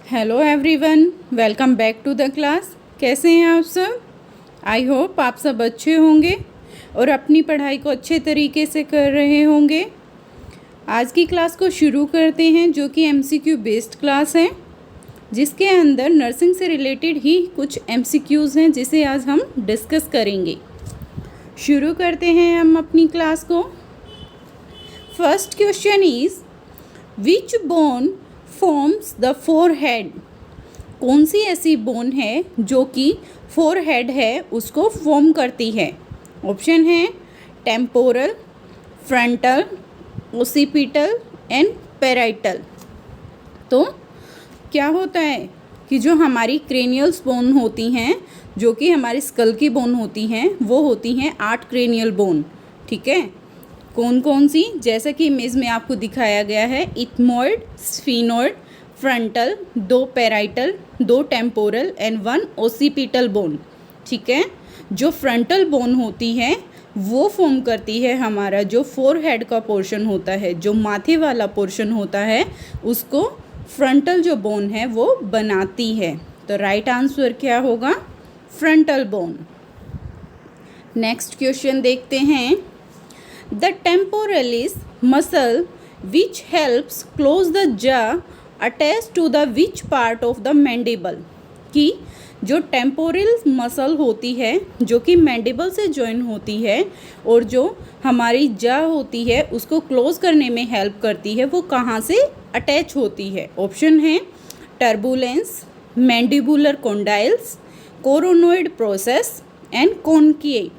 Hello everyone, welcome back to the class. कैसे हैं आप सब? आई होप आप सब अच्छे होंगे और अपनी पढ़ाई को अच्छे तरीके से कर रहे होंगे। आज की क्लास को शुरू करते हैं, जो कि एमसीक्यू बेस्ड क्लास है, जिसके अंदर नर्सिंग से रिलेटेड ही कुछ एमसीक्यूज़ हैं जिसे आज हम डिस्कस करेंगे। शुरू करते हैं हम अपनी क्लास को। First question is which bone forms the forehead. कौन सी ऐसी बोन है जो कि फोरहेड है उसको फॉर्म करती है? ऑप्शन है temporal, frontal, occipital and parietal. तो क्या होता है कि जो हमारी क्रेनियल्स बोन होती हैं, जो कि हमारी स्कल की बोन होती हैं, वो होती हैं 8 क्रेनियल बोन। ठीक है, कौन कौन सी? जैसा कि इमेज में आपको दिखाया गया है, ethmoid, sphenoid, frontal, 2 parietal, 2 temporal and 1 occipital bone. ठीक है, जो फ्रंटल बोन होती है वो फॉर्म करती है हमारा जो फोरहेड का पोर्शन होता है, जो माथे वाला पोर्शन होता है, उसको फ्रंटल जो बोन है वो बनाती है। तो राइट आंसर क्या होगा? Frontal bone. नेक्स्ट क्वेश्चन देखते हैं। The temporalis muscle which helps close the jaw attached to the which part of the mandible। कि जो टेम्पोरल मसल होती है जो कि मैंडिबल से जॉइन होती है और जो हमारी जा होती है उसको क्लोज करने में हेल्प करती है, वो कहाँ से अटैच होती है? ऑप्शन है turbulence, mandibular condyles, coronoid process and conchae.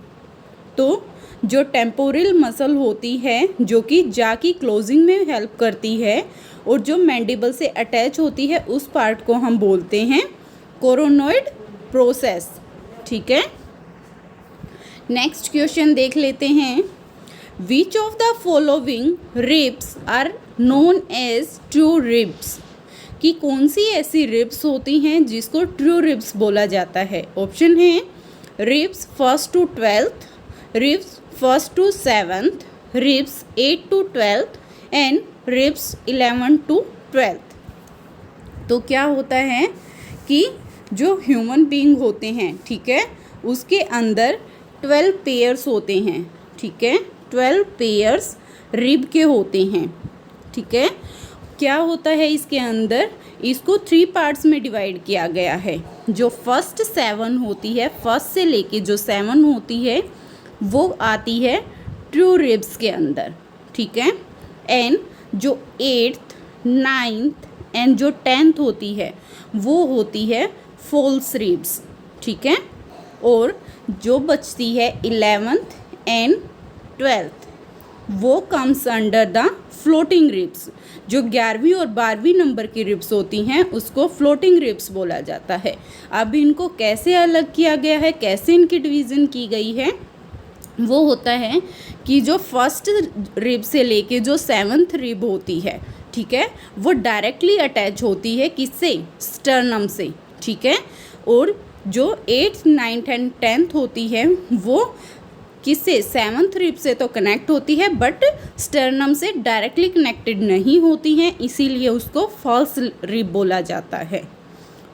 तो जो टेम्पोरल मसल होती है जो कि जा की क्लोजिंग में हेल्प करती है और जो मैंडिबल से अटैच होती है, उस पार्ट को हम बोलते हैं कोरोनोइड प्रोसेस। ठीक है, नेक्स्ट क्वेश्चन देख लेते हैं। Which of the following ribs are known as true ribs. कि कौन सी ऐसी रिब्स होती हैं जिसको ट्रू रिब्स बोला जाता है? ऑप्शन है ribs 1st to 12th, ribs 1st to 7th, ribs 8 to 12th and ribs 11 to 12th। तो क्या होता है कि जो ह्यूमन बीइंग होते हैं, ठीक है, उसके अंदर 12 पेयर्स होते हैं। ठीक है, 12 पेयर्स रिब के होते हैं। ठीक है, क्या होता है इसके अंदर? इसको 3 पार्ट्स में डिवाइड किया गया है। जो फर्स्ट 7 होती है, फर्स्ट से लेके जो 7 होती है वो आती है ट्रू रिब्स के अंदर। ठीक है, एंड जो 8th, 9th एंड जो 10th होती है वो होती है फॉल्स रिब्स। ठीक है, और जो बचती है 11th एंड 12th वो comes under the floating ribs. जो 11वीं और 12वीं नंबर की रिब्स होती हैं उसको फ्लोटिंग रिब्स बोला जाता है। अब इनको कैसे अलग किया गया है, कैसे इनकी डिवीज़न की गई है, वो होता है कि जो फर्स्ट रिब से लेके जो 7th रिब होती है, ठीक है, वो डायरेक्टली अटैच होती है किससे? स्टर्नम से। ठीक है, और जो 8th, 9th एंड 10th होती है वो किससे? 7th रिब से तो कनेक्ट होती है बट स्टर्नम से डायरेक्टली कनेक्टेड नहीं होती हैं, इसीलिए उसको फॉल्स रिब बोला जाता है।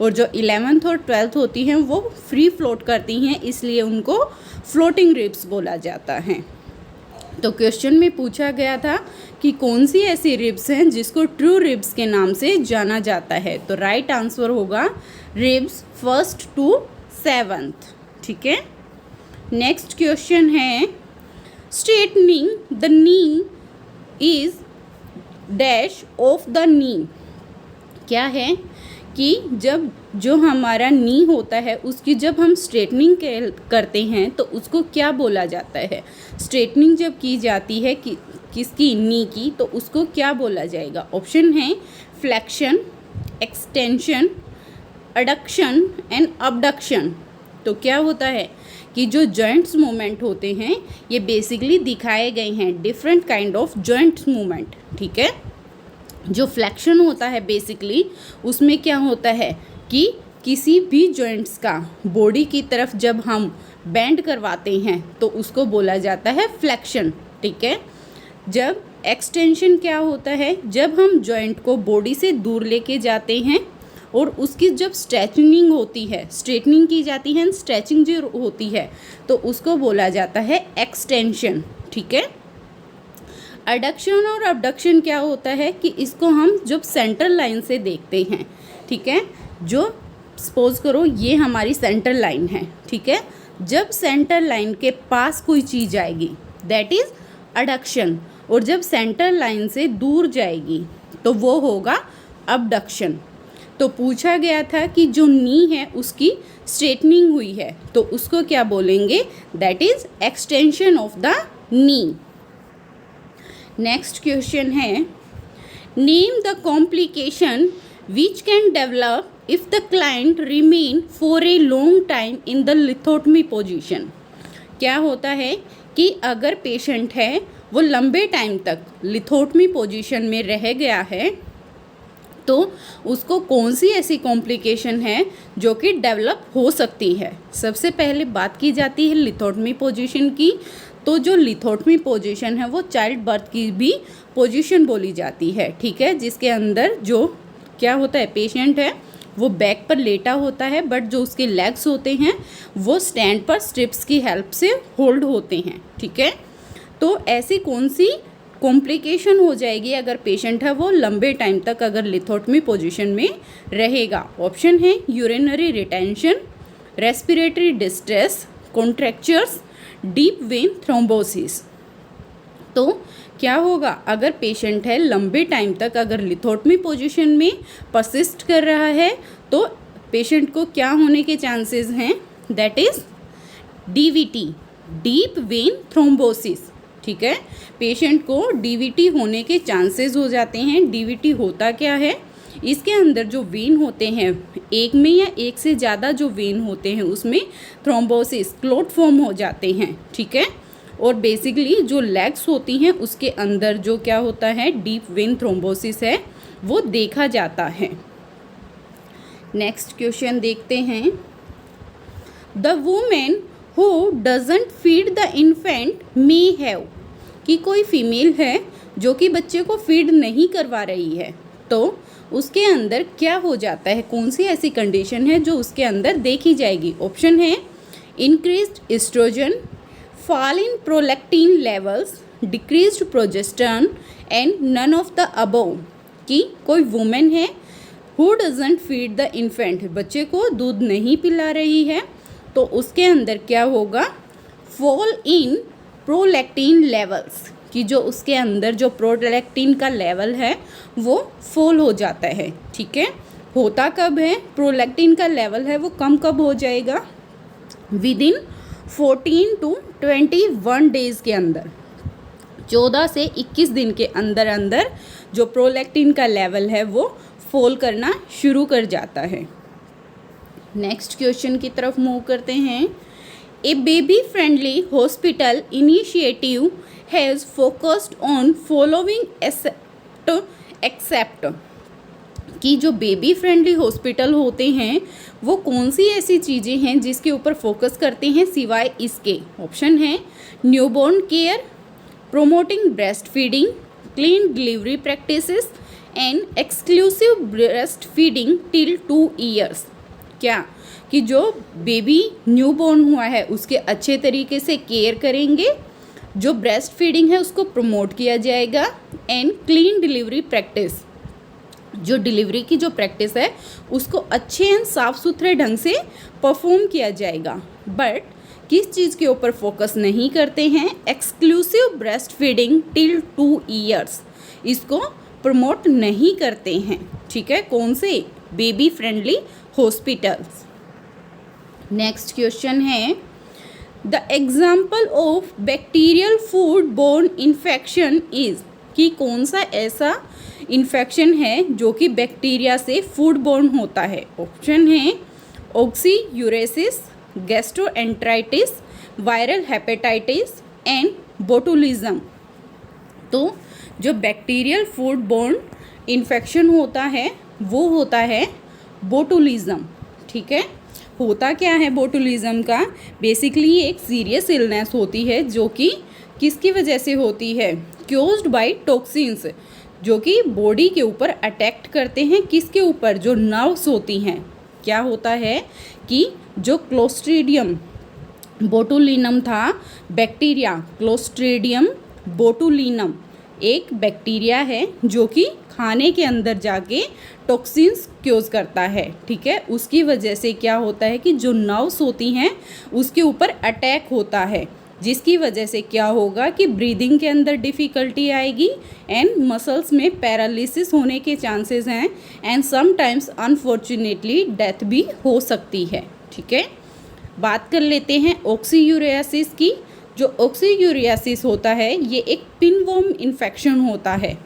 और जो 11th और 12th होती हैं वो फ्री फ्लोट करती हैं, इसलिए उनको फ्लोटिंग रिब्स बोला जाता है। तो क्वेश्चन में पूछा गया था कि कौन सी ऐसी रिब्स हैं जिसको ट्रू रिब्स के नाम से जाना जाता है? तो राइट आंसर होगा रिब्स 1st to 7th। ठीक है, नेक्स्ट क्वेश्चन है straightening the knee is dash of the नी। क्या है कि जब जो हमारा नी होता है उसकी जब हम स्ट्रेटनिंग करते हैं तो उसको क्या बोला जाता है? स्ट्रेटनिंग जब की जाती है कि किसकी? नी की, तो उसको क्या बोला जाएगा? ऑप्शन है flexion, extension, adduction and abduction. तो क्या होता है कि जो जॉइंट्स मूवमेंट होते हैं ये बेसिकली दिखाए गए हैं different kind of joints movement. ठीक है, जो फ्लेक्शन होता है बेसिकली उसमें क्या होता है कि किसी भी जॉइंट्स का बॉडी की तरफ जब हम बेंड करवाते हैं तो उसको बोला जाता है फ्लेक्शन। ठीक है, जब एक्सटेंशन क्या होता है? जब हम जॉइंट को बॉडी से दूर लेके जाते हैं और उसकी जब स्ट्रेचनिंग होती है, स्ट्रेटनिंग की जाती है, स्ट्रेचिंग जो होती है, तो उसको बोला जाता है एक्सटेंशन। ठीक है। एडक्शन और अबडक्शन क्या होता है कि इसको हम जब सेंट्रल लाइन से देखते हैं, ठीक है, जो सपोज करो ये हमारी सेंट्रल लाइन है, ठीक है, जब सेंट्रल लाइन के पास कोई चीज़ आएगी दैट इज़ एडक्शन, और जब सेंट्रल लाइन से दूर जाएगी तो वो होगा अबडक्शन। तो पूछा गया था कि जो नी है उसकी स्ट्रेटनिंग हुई है तो उसको क्या बोलेंगे, that is extension of the knee. Next question है, name the complication which can develop if the client remain for a long time in the lithotomy position. क्या होता है कि अगर पेशेंट है वो लंबे टाइम तक लिथोटमी पोजीशन में रह गया है तो उसको कौन सी ऐसी कॉम्प्लिकेशन है जो कि डेवलप हो सकती है। सबसे पहले बात की जाती है लिथोटमी पोजीशन की, तो जो लिथोटमी पोजीशन है वो चाइल्ड बर्थ की भी पोजीशन बोली जाती है। ठीक है, जिसके अंदर जो क्या होता है, पेशेंट है वो बैक पर लेटा होता है बट जो उसके लेग्स होते हैं वो स्टैंड पर स्ट्रिप्स की हेल्प से होल्ड होते हैं। ठीक है, तो ऐसी कौन सी कॉम्प्लिकेशन हो जाएगी अगर पेशेंट है वो लंबे टाइम तक अगर लिथोटमी पोजीशन में रहेगा। ऑप्शन है urinary retention, respiratory distress, contractures, deep vein thrombosis. तो क्या होगा अगर पेशेंट है लंबे टाइम तक अगर लिथोटमी पोजीशन में परसिस्ट कर रहा है तो पेशेंट को क्या होने के चांसेस हैं, that is DVT, deep vein thrombosis. ठीक है, पेशेंट को डीवीटी होने के चांसेस हो जाते हैं। डीवीटी होता क्या है, इसके अंदर जो वेन होते हैं एक में या एक से ज़्यादा जो वेन होते हैं उसमें थ्रोम्बोसिस, क्लॉट फॉर्म हो जाते हैं। ठीक है, और बेसिकली जो लेग्स होती हैं उसके अंदर जो क्या होता है, डीप वेन थ्रोम्बोसिस है वो देखा जाता है। नेक्स्ट क्वेश्चन देखते हैं, the women who doesn't feed the infant may have, कि कोई फीमेल है जो कि बच्चे को फीड नहीं करवा रही है तो उसके अंदर क्या हो जाता है, कौन सी ऐसी कंडीशन है जो उसके अंदर देखी जाएगी। ऑप्शन है increased estrogen, fall in prolactin levels, decreased progesterone and none of the above। कि कोई वुमेन है who doesn't feed the infant, बच्चे को दूध नहीं पिला रही है तो उसके अंदर क्या होगा, fall in prolactin levels, कि जो उसके अंदर जो प्रोलैक्टिन का लेवल है वो फॉल हो जाता है। ठीक है, होता कब है, प्रोलैक्टिन का लेवल है वो कम कब हो जाएगा, विद इन 14 to 21 डेज़ के अंदर, 14 से 21 दिन के अंदर अंदर जो प्रोलैक्टिन का लेवल है वो फॉल करना शुरू कर जाता है। नेक्स्ट क्वेश्चन की तरफ मूव करते हैं, a baby friendly hospital initiative has focused on following except, कि जो बेबी फ्रेंडली हॉस्पिटल होते हैं वो कौन सी ऐसी चीज़ें हैं जिसके ऊपर फोकस करते हैं सिवाय इसके। ऑप्शन है newborn care, promoting breast feeding, clean delivery practices and exclusive breast feeding till 2 years. क्या कि जो बेबी न्यूबॉर्न हुआ है उसके अच्छे तरीके से केयर करेंगे, जो ब्रेस्ट फीडिंग है उसको प्रमोट किया जाएगा, एंड क्लीन डिलीवरी प्रैक्टिस, जो डिलीवरी की जो प्रैक्टिस है उसको अच्छे एंड साफ़ सुथरे ढंग से परफॉर्म किया जाएगा। बट किस चीज़ के ऊपर फोकस नहीं करते हैं, exclusive breast feeding till 2 years, इसको प्रमोट नहीं करते हैं। ठीक है, कौन से, baby friendly hospitals. Next question है, the example of bacterial food borne infection is, कि कौन सा ऐसा इन्फेक्शन है जो कि बैक्टीरिया से फूड बोर्न होता है। ऑप्शन है oxyuriasis, gastroenteritis, viral hepatitis and botulism. तो जो बैक्टीरियल फूड बोर्न इन्फेक्शन होता है वो होता है बोटुलिज्म। ठीक है, होता क्या है बोटुलिज्म का, बेसिकली एक सीरियस इलनेस होती है जो कि किसकी वजह से होती है, क्योज्ड बाय टॉक्सिन्स, जो कि बॉडी के ऊपर अटैक करते हैं। किसके ऊपर? जो नर्व्स होती हैं। क्या होता है कि जो क्लोस्ट्रीडियम बोटुलिनम था बैक्टीरिया, क्लोस्ट्रीडियम बोटुलिनम एक बैक्टीरिया है जो कि खाने के अंदर जाके टॉक्सिन्स क्योज करता है, ठीक है। उसकी वजह से क्या होता है कि जो नर्व्स होती हैं उसके ऊपर अटैक होता है, जिसकी वजह से क्या होगा कि ब्रीदिंग के अंदर डिफ़िकल्टी आएगी एंड मसल्स में पैरालिसिस होने के चांसेस हैं एंड समटाइम्स अनफॉर्चुनेटली डेथ भी हो सकती है, ठीक है। बात कर लेते हैं ऑक्सीयूरियासिस की। जो ऑक्सीयूरियासिस होता है ये एक पिनवॉर्म इन्फेक्शन होता है।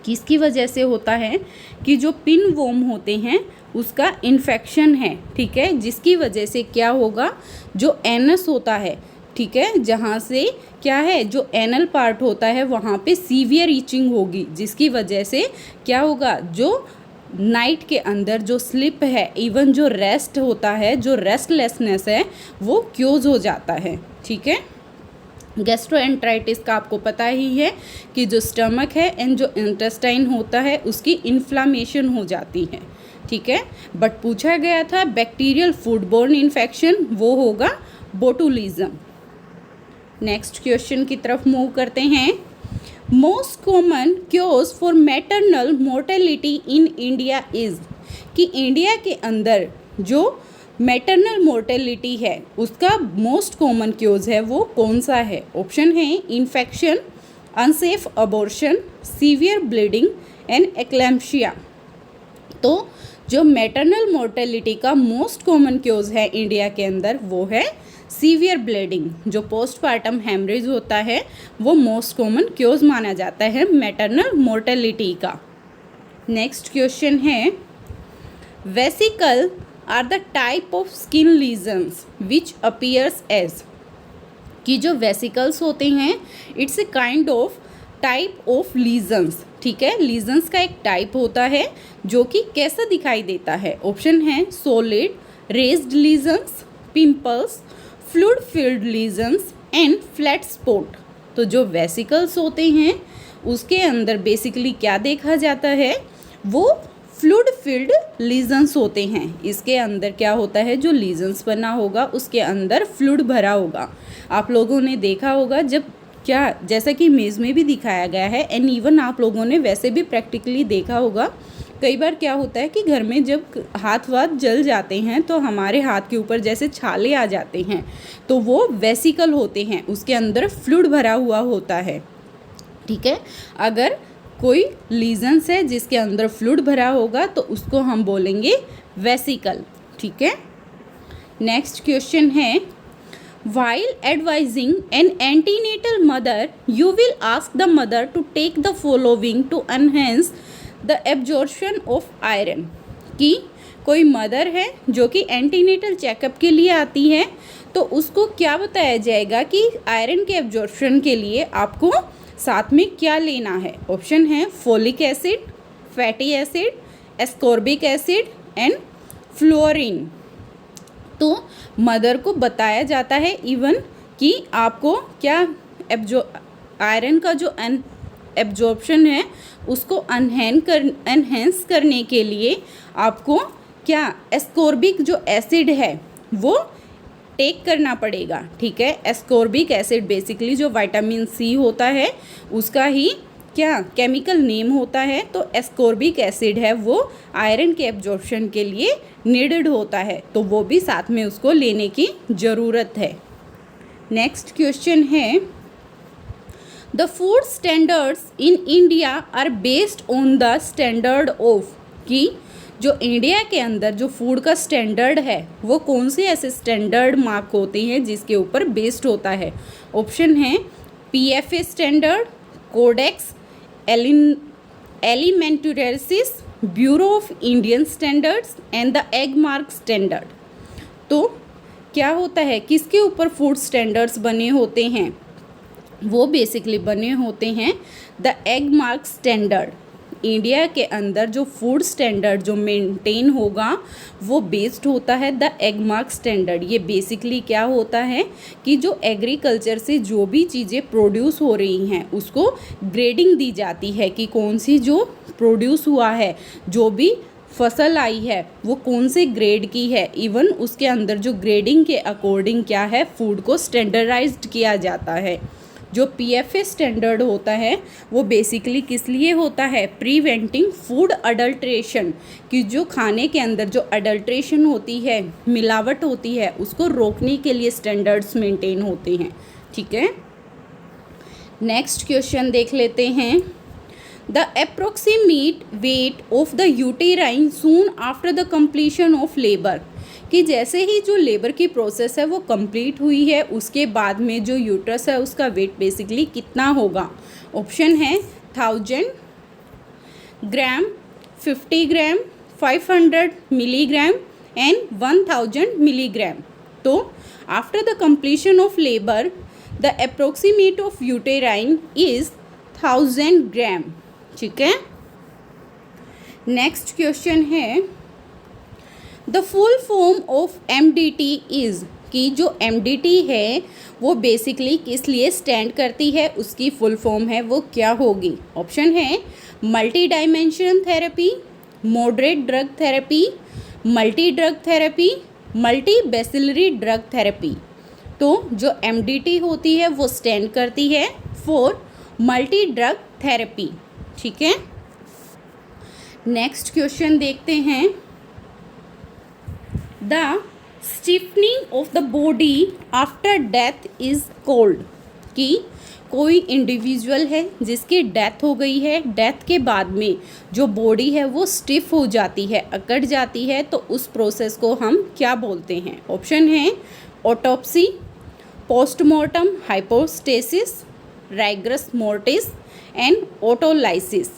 किसकी वजह से होता है कि जो पिनवॉर्म होते हैं उसका इन्फेक्शन है, ठीक है, जिसकी वजह से क्या होगा, जो एनस होता है, ठीक है, जहाँ से क्या है, जो एनल पार्ट होता है वहाँ पे सीवियर ईचिंग होगी, जिसकी वजह से क्या होगा, जो नाइट के अंदर जो स्लिप है, इवन जो रेस्ट होता है, जो रेस्टलेसनेस है, वो क्योज हो जाता है, ठीक है। गैस्ट्रोएंटराइटिस का आपको पता ही है कि जो स्टमक है एंड जो इंटेस्टाइन होता है उसकी इन्फ्लामेशन हो जाती है, ठीक है। बट पूछा गया था बैक्टीरियल फूडबोर्न इन्फेक्शन, वो होगा बोटुलिज्म। नेक्स्ट क्वेश्चन की तरफ मूव करते हैं। Most common chaos for maternal mortality in India is, कि इंडिया के अंदर जो मैटरनल मोर्टेलिटी है उसका मोस्ट कॉमन क्योज है वो कौन सा है? ऑप्शन है infection, unsafe abortion, severe bleeding and eclampsia. तो जो मैटरनल मोर्टेलिटी का मोस्ट कॉमन क्योज है इंडिया के अंदर वो है सीवियर ब्लीडिंग। जो पोस्टपार्टम हेमरेज होता है वो मोस्ट कॉमन क्योज माना जाता है मैटरनल मोर्टेलिटी का। नेक्स्ट क्वेश्चन है, vesicle are the type of skin lesions which appears as, कि जो वेसिकल्स होते हैं it's a kind of type of lesions, ठीक है। लीजन्स का एक टाइप होता है जो कि कैसा दिखाई देता है? ऑप्शन है solid, raised lesions, pimples, fluid filled lesions and flat spot. तो जो वेसिकल्स होते हैं उसके अंदर बेसिकली क्या देखा जाता है, वो फ्लूइड फिल्ड लीजन्स होते हैं। इसके अंदर क्या होता है, जो लीजन्स बना होगा उसके अंदर फ्लूइड भरा होगा। आप लोगों ने देखा होगा जब क्या, जैसा कि इमेज में भी दिखाया गया है एंड इवन आप लोगों ने वैसे भी प्रैक्टिकली देखा होगा, कई बार क्या होता है कि घर में जब हाथ वाथ जल जाते हैं तो हमारे हाथ के ऊपर जैसे छाले आ जाते हैं, तो वो वेसिकल होते हैं, उसके अंदर फ्लूइड भरा हुआ होता है, ठीक है। अगर कोई लीजन्स है जिसके अंदर फ्लूइड भरा होगा तो उसको हम बोलेंगे वेसिकल, ठीक है। नेक्स्ट क्वेश्चन है, while advising an antenatal mother you will ask the mother to take the following to enhance the absorption of iron, कि कोई मदर है जो कि एंटीनेटल चेकअप के लिए आती है तो उसको क्या बताया जाएगा कि आयरन के एब्जॉर्प्शन के लिए आपको साथ में क्या लेना है? ऑप्शन है folic acid, fatty acid, ascorbic acid and fluorine. तो मदर को बताया जाता है इवन कि आपको क्या आयरन का जो एब्जॉर्प्शन है उसको एनहेंस करने के लिए आपको क्या एस्कॉर्बिक जो एसिड है वो टेक करना पड़ेगा, ठीक है। एस्कॉर्बिक एसिड बेसिकली जो विटामिन सी होता है उसका ही क्या केमिकल नेम होता है, तो एस्कॉर्बिक एसिड है वो आयरन के एब्जॉर्प्शन के लिए नीडेड होता है, तो वो भी साथ में उसको लेने की ज़रूरत है। नेक्स्ट क्वेश्चन है, the food standards in India are based on the standard of, कि जो इंडिया के अंदर जो फूड का स्टैंडर्ड है वो कौन से ऐसे स्टैंडर्ड मार्क होते हैं जिसके ऊपर बेस्ड होता है? ऑप्शन है PFA standard, codex alimentarius, bureau of Indian standards and the Agmark standard. तो क्या होता है, किसके ऊपर फूड स्टैंडर्ड्स बने होते हैं? वो बेसिकली बने होते हैं the Agmark standard. India के अंदर जो फूड स्टैंडर्ड जो मेंटेन होगा वो बेस्ड होता है द एग मार्क स्टैंडर्ड। ये बेसिकली क्या होता है कि जो एग्रीकल्चर से जो भी चीज़ें प्रोड्यूस हो रही हैं उसको ग्रेडिंग दी जाती है कि कौन सी जो प्रोड्यूस हुआ है, जो भी फसल आई है वो कौन से ग्रेड की है। इवन उसके अंदर जो ग्रेडिंग के अकॉर्डिंग क्या है, फूड को स्टैंडर्डाइज्ड किया जाता है। जो पीएफए स्टैंडर्ड होता है वो बेसिकली किस लिए होता है, प्रिवेंटिंग फूड अडल्ट्रेशन, कि जो खाने के अंदर जो अडल्ट्रेशन होती है, मिलावट होती है, उसको रोकने के लिए स्टैंडर्ड्स मेंटेन होते हैं। ठीक है, नेक्स्ट क्वेश्चन देख लेते हैं। The approximate weight of the uterine soon after the completion of labour, कि जैसे ही जो लेबर की प्रोसेस है वो कंप्लीट हुई है उसके बाद में जो यूट्रस है उसका वेट बेसिकली कितना होगा। ऑप्शन है 1000 ग्राम, 50 ग्राम, 500 मिलीग्राम एंड 1000 मिलीग्राम। तो after the completion of labour the approximate of uterine is 1000 ग्राम। ठीक है, नेक्स्ट क्वेश्चन है the full form of MDT is, कि जो MDT है वो बेसिकली किस लिए स्टैंड करती है, उसकी फुल फॉर्म है वो क्या होगी। ऑप्शन है multi dimensional therapy, moderate drug therapy, multi drug therapy, multi bacillary drug therapy. तो जो MDT होती है वो स्टैंड करती है फॉर मल्टी ड्रग थेरेपी। ठीक है, नेक्स्ट क्वेश्चन देखते हैं। The stiffening of the body after death is called, कि कोई इंडिविजुअल है जिसकी डेथ हो गई है, डेथ के बाद में जो बॉडी है वो स्टिफ हो जाती है, अकड़ जाती है, तो उस प्रोसेस को हम क्या बोलते हैं। ऑप्शन है autopsy, postmortem hypostasis, rigor mortis and autolysis.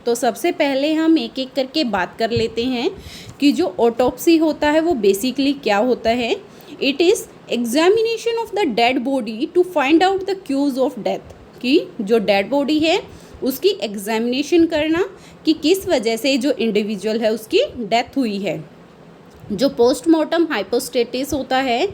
तो सबसे पहले हम एक एक करके बात कर लेते हैं कि जो ऑटोप्सी होता है वो बेसिकली क्या होता है। It is examination of the dead body to find out the cause of death, कि जो डेड बॉडी है उसकी एग्जामिनेशन करना कि किस वजह से जो इंडिविजुअल है उसकी डेथ हुई है। जो पोस्टमार्टम हाइपोस्टेसिस होता है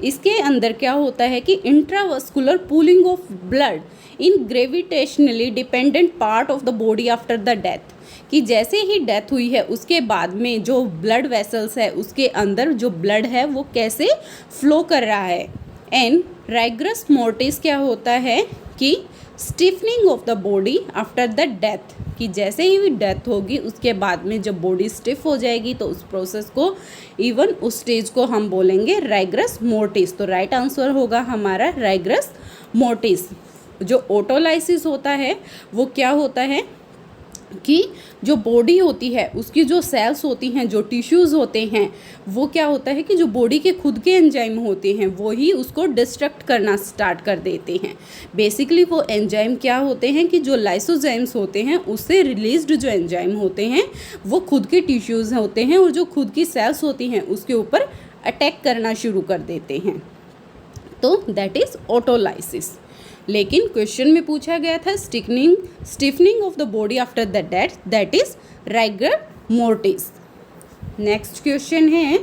इसके अंदर क्या होता है कि intravascular pooling of blood in gravitationally dependent part of the body after the death, कि जैसे ही डेथ हुई है उसके बाद में जो ब्लड वेसल्स है उसके अंदर जो ब्लड है वो कैसे फ्लो कर रहा है। एंड राइग्रस मोर्टिस क्या होता है कि stiffening of the body after the death, कि जैसे ही डेथ होगी उसके बाद में जब बॉडी स्टिफ हो जाएगी तो उस प्रोसेस को, इवन उस स्टेज को हम बोलेंगे राइग्रस मोर्टिस। तो राइट आंसर होगा हमारा राइग्रस मोर्टिस। जो ऑटोलाइसिस होता है वो क्या होता है कि जो बॉडी होती है उसकी जो सेल्स होती हैं, जो टिश्यूज़ होते हैं, वो क्या होता है कि जो बॉडी के खुद के एंजाइम होते हैं वो ही उसको डिस्ट्रक्ट करना स्टार्ट कर देते हैं। बेसिकली वो एंजाइम क्या होते हैं कि जो लाइसोजाइम्स होते हैं उससे रिलीज्ड जो एंजाइम होते हैं वो खुद के टिश्यूज़ होते हैं और जो खुद की सेल्स होती हैं उसके ऊपर अटैक करना शुरू कर देते हैं। तो दैट इज़ ऑटोलाइसिस। लेकिन क्वेश्चन में पूछा गया था stiffening of the body after the death, that is rigor mortis. Next question है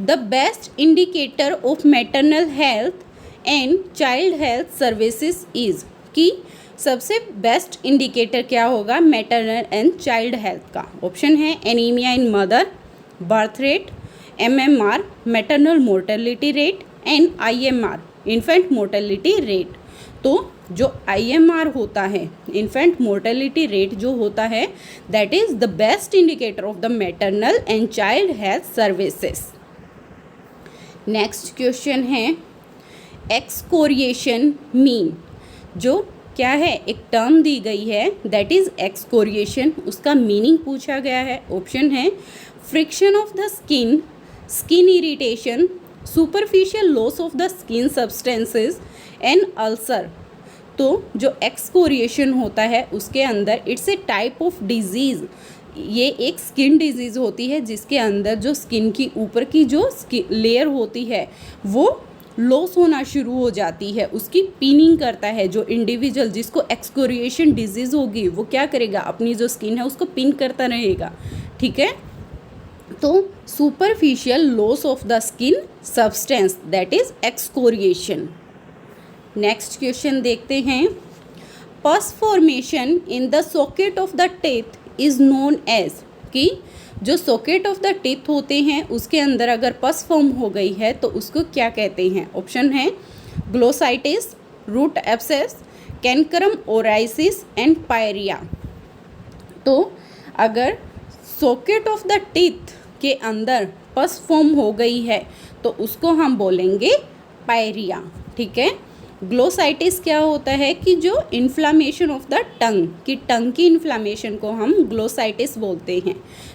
the best indicator of maternal health and child health services is, कि सबसे बेस्ट इंडिकेटर क्या होगा मैटरनल एंड चाइल्ड हेल्थ का। ऑप्शन है anaemia in mother, birth rate, MMR maternal mortality rate and IMR infant mortality rate. तो जो IMR होता है इन्फेंट मोर्टेलिटी रेट जो होता है that is the best indicator of the maternal and child health services. Next question है excoriation mean, जो क्या है एक टर्म दी गई है दैट इज़ एक्सकोरिएशन, उसका मीनिंग पूछा गया है। ऑप्शन है friction of the skin, skin irritation, superficial loss of the skin substances and ulcer. तो जो एक्सकोरिएशन होता है उसके अंदर it's a type of disease, ये एक स्किन डिजीज़ होती है जिसके अंदर जो स्किन की ऊपर की जो लेयर होती है वो लॉस होना शुरू हो जाती है, उसकी पीनिंग करता है। जो इंडिविजुअल जिसको एक्सकोरिएशन डिजीज़ होगी वो क्या करेगा, अपनी जो स्किन है उसको पिन करता रहेगा, ठीक है। तो superficial loss of the skin substance that is excoriation. Next question देखते हैं। Pus formation in the socket of the teeth is known as, कि जो सॉकेट ऑफ द टीथ होते हैं उसके अंदर अगर पस फॉर्म हो गई है तो उसको क्या कहते हैं। ऑप्शन है glossitis, root abscess, cancrum oris and pyorrhoea. तो अगर सॉकेट ऑफ द टीथ के अंदर पस फॉर्म हो गई है तो उसको हम बोलेंगे पायरिया, ठीक है। ग्लोसाइटिस क्या होता है कि जो इन्फ्लामेशन ऑफ द टंग की इन्फ्लामेशन को हम ग्लोसाइटिस बोलते हैं।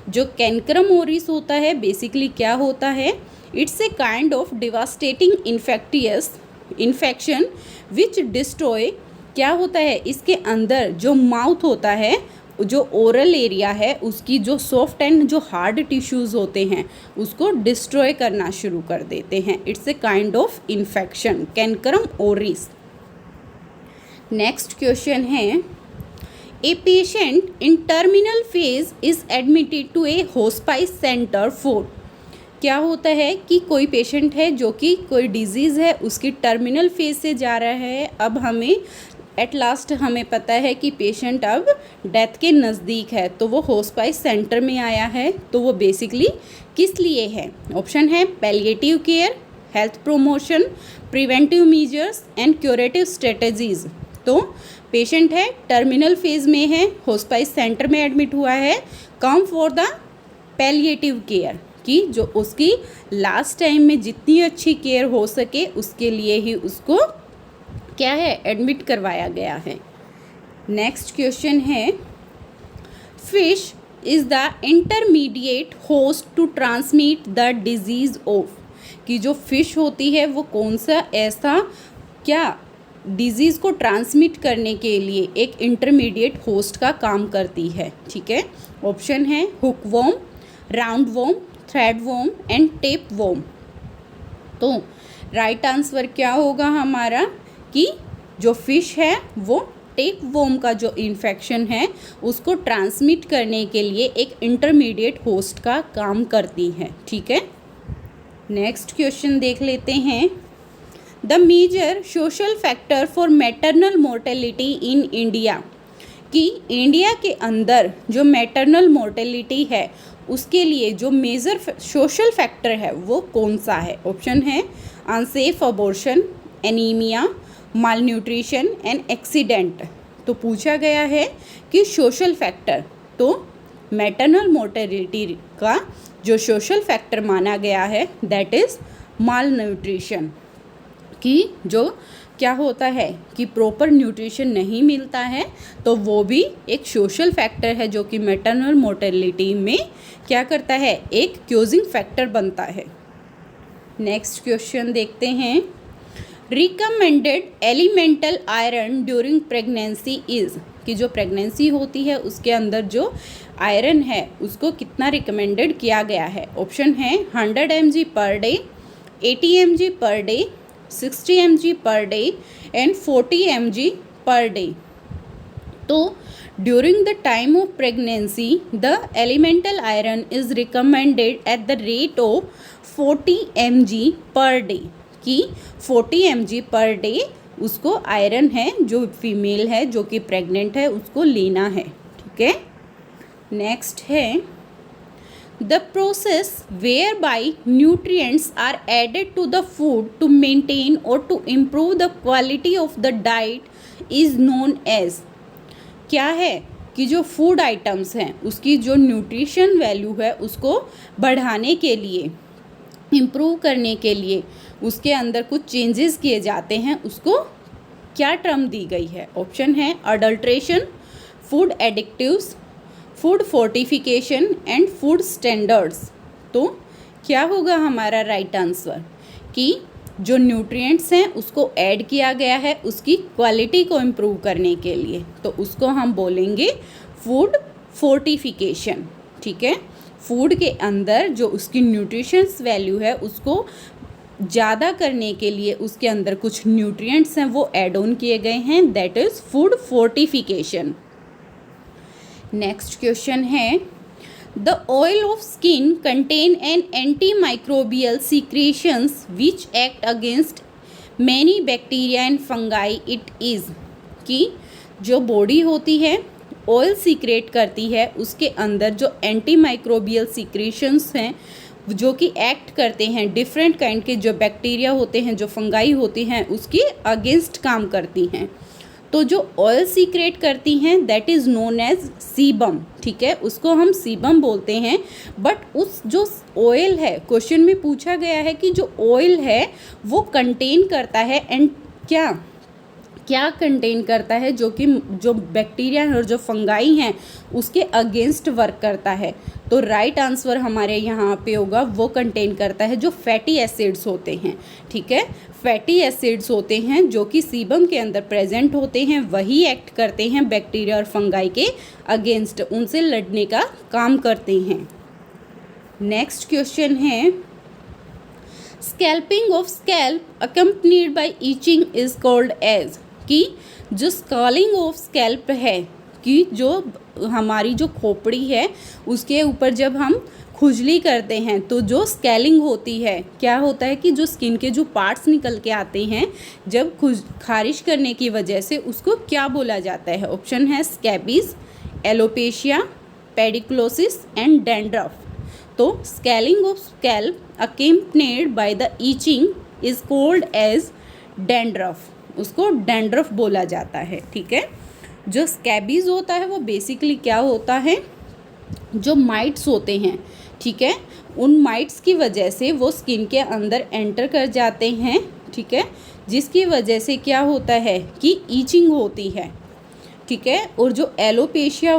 जो कैनकरम ओरिस होता है बेसिकली क्या होता है, it's a kind of devastating infectious infection which destroy, क्या होता है इसके अंदर जो माउथ होता है, जो ओरल एरिया है उसकी जो सॉफ्ट एंड जो हार्ड टिश्यूज़ होते हैं उसको डिस्ट्रॉय करना शुरू कर देते हैं। It's a kind of infection, cancrum oris. Next question है, a patient in terminal phase is admitted to a hospice centre for, क्या होता है कि कोई पेशेंट है जो कि कोई डिजीज़ है उसकी टर्मिनल फेज से जा रहा है। अब हमें एट लास्ट हमें पता है कि पेशेंट अब डेथ के नज़दीक है तो वो होस्पिस सेंटर में आया है, तो वो बेसिकली किस लिए है। ऑप्शन है palliative care, health promotion, preventive measures and curative strategies. तो पेशेंट है टर्मिनल फेज में है, होस्पिस सेंटर में एडमिट हुआ है, come for the palliative care, कि जो उसकी लास्ट टाइम में जितनी अच्छी केयर हो सके उसके लिए ही उसको क्या है एडमिट करवाया गया है। नेक्स्ट क्वेश्चन है, fish is the intermediate host to transmit the disease of, कि जो फिश होती है वो कौन सा ऐसा क्या डिजीज़ को ट्रांसमिट करने के लिए एक इंटरमीडिएट होस्ट का काम करती है, ठीक है। ऑप्शन है hookworm, round worm, thread worm and tape worm. तो राइट आंसर क्या होगा हमारा कि जो फिश है वो टेप वॉर्म का जो इन्फेक्शन है उसको ट्रांसमिट करने के लिए एक इंटरमीडिएट होस्ट का काम करती है, ठीक है। नेक्स्ट क्वेश्चन देख लेते हैं। The major social factor for maternal mortality in India, कि इंडिया के अंदर जो मैटरनल मोर्टेलिटी है उसके लिए जो मेजर सोशल फैक्टर है वो कौन सा है। ऑप्शन है unsafe abortion, anaemia, mall nutrition and accident. तो पूछा गया है कि सोशल फैक्टर, तो मैटरनल मोर्टेलिटी का जो सोशल फैक्टर माना गया है दैट इज़ माल न्यूट्रिशन, कि जो क्या होता है कि प्रॉपर न्यूट्रिशन नहीं मिलता है तो वो भी एक सोशल फैक्टर है जो कि मैटरनल मोर्टेलिटी में क्या करता है, एक क्यूजिंग फैक्टर बनता है। नेक्स्ट क्वेश्चन देखते हैं। Recommended elemental iron during pregnancy is, कि जो प्रेगनेंसी होती है उसके अंदर जो आयरन है उसको कितना रिकमेंडेड किया गया है। ऑप्शन है 100 mg per day, 80 mg per day, 60 mg per day and 40 mg per day. तो during the time of pregnancy the elemental iron is recommended at the rate of 40 mg per day, कि 40 mg per day उसको iron है जो female है जो कि pregnant है उसको लेना है, ठीक है। नेक्स्ट है the process whereby nutrients are added to the food to maintain और to improve the quality of the diet is known as, क्या है कि जो फूड आइटम्स हैं उसकी जो न्यूट्रिशन वैल्यू है उसको बढ़ाने के लिए, इम्प्रूव करने के लिए उसके अंदर कुछ चेंजेस किए जाते हैं, उसको क्या टर्म दी गई है। ऑप्शन है adulteration, food additives, food fortification and food standards. तो क्या होगा हमारा राइट आंसर कि जो न्यूट्रिएंट्स हैं उसको ऐड किया गया है उसकी क्वालिटी को इम्प्रूव करने के लिए, तो उसको हम बोलेंगे फूड फोर्टिफिकेशन, ठीक है। फूड के अंदर जो उसकी न्यूट्रिशंस वैल्यू है उसको ज़्यादा करने के लिए उसके अंदर कुछ न्यूट्रिएंट्स हैं वो ऐड ऑन किए गए हैं, that is food fortification. Next question है, the oil of skin contain an anti microbial secretions which act against many bacteria and fungi it is, कि जो बॉडी होती है ऑयल सीक्रेट करती है, उसके अंदर जो एंटी माइक्रोबियल सीक्रेशंस हैं जो कि एक्ट करते हैं डिफरेंट काइंड के जो बैक्टीरिया होते हैं, जो फंगाई होती हैं, उसके अगेंस्ट काम करती हैं। तो जो ऑयल सीक्रेट करती हैं that is known as sebum, ठीक है, उसको हम सीबम बोलते हैं। बट उस जो ऑयल है, क्वेश्चन में पूछा गया है कि जो ऑयल है वो कंटेन करता है एंड क्या कंटेन करता है, जो कि जो बैक्टीरिया और जो फंगाई हैं उसके अगेंस्ट वर्क करता है। तो राइट आंसर हमारे यहाँ पे होगा, वो कंटेन करता है जो फैटी एसिड्स होते हैं, ठीक है, फैटी एसिड्स होते हैं जो कि सीबम के अंदर प्रेजेंट होते हैं, वही एक्ट करते हैं बैक्टीरिया और फंगाई के अगेंस्ट, उनसे लड़ने का काम करते हैं। नेक्स्ट क्वेश्चन है, scalping of scalp accompanied by itching is called as, कि जो स्कैलिंग ऑफ स्कैल्प है, कि जो हमारी जो खोपड़ी है उसके ऊपर जब हम खुजली करते हैं तो जो स्कैलिंग होती है, क्या होता है कि जो स्किन के जो पार्ट्स निकल के आते हैं जब खारिश करने की वजह से, उसको क्या बोला जाता है? ऑप्शन है scabies, alopecia, pediculosis and dandruff. तो scaling of scalp accompanied by the itching is called as dandruff, उसको डैंड्रफ बोला जाता है, ठीक है। जो स्कैबीज होता है वो बेसिकली क्या होता है, जो माइट्स होते हैं, ठीक है, उन माइट्स की वजह से वो स्किन के अंदर एंटर कर जाते हैं, ठीक है, जिसकी वजह से क्या होता है कि ईचिंग होती है, ठीक है। और जो एलोपेशिया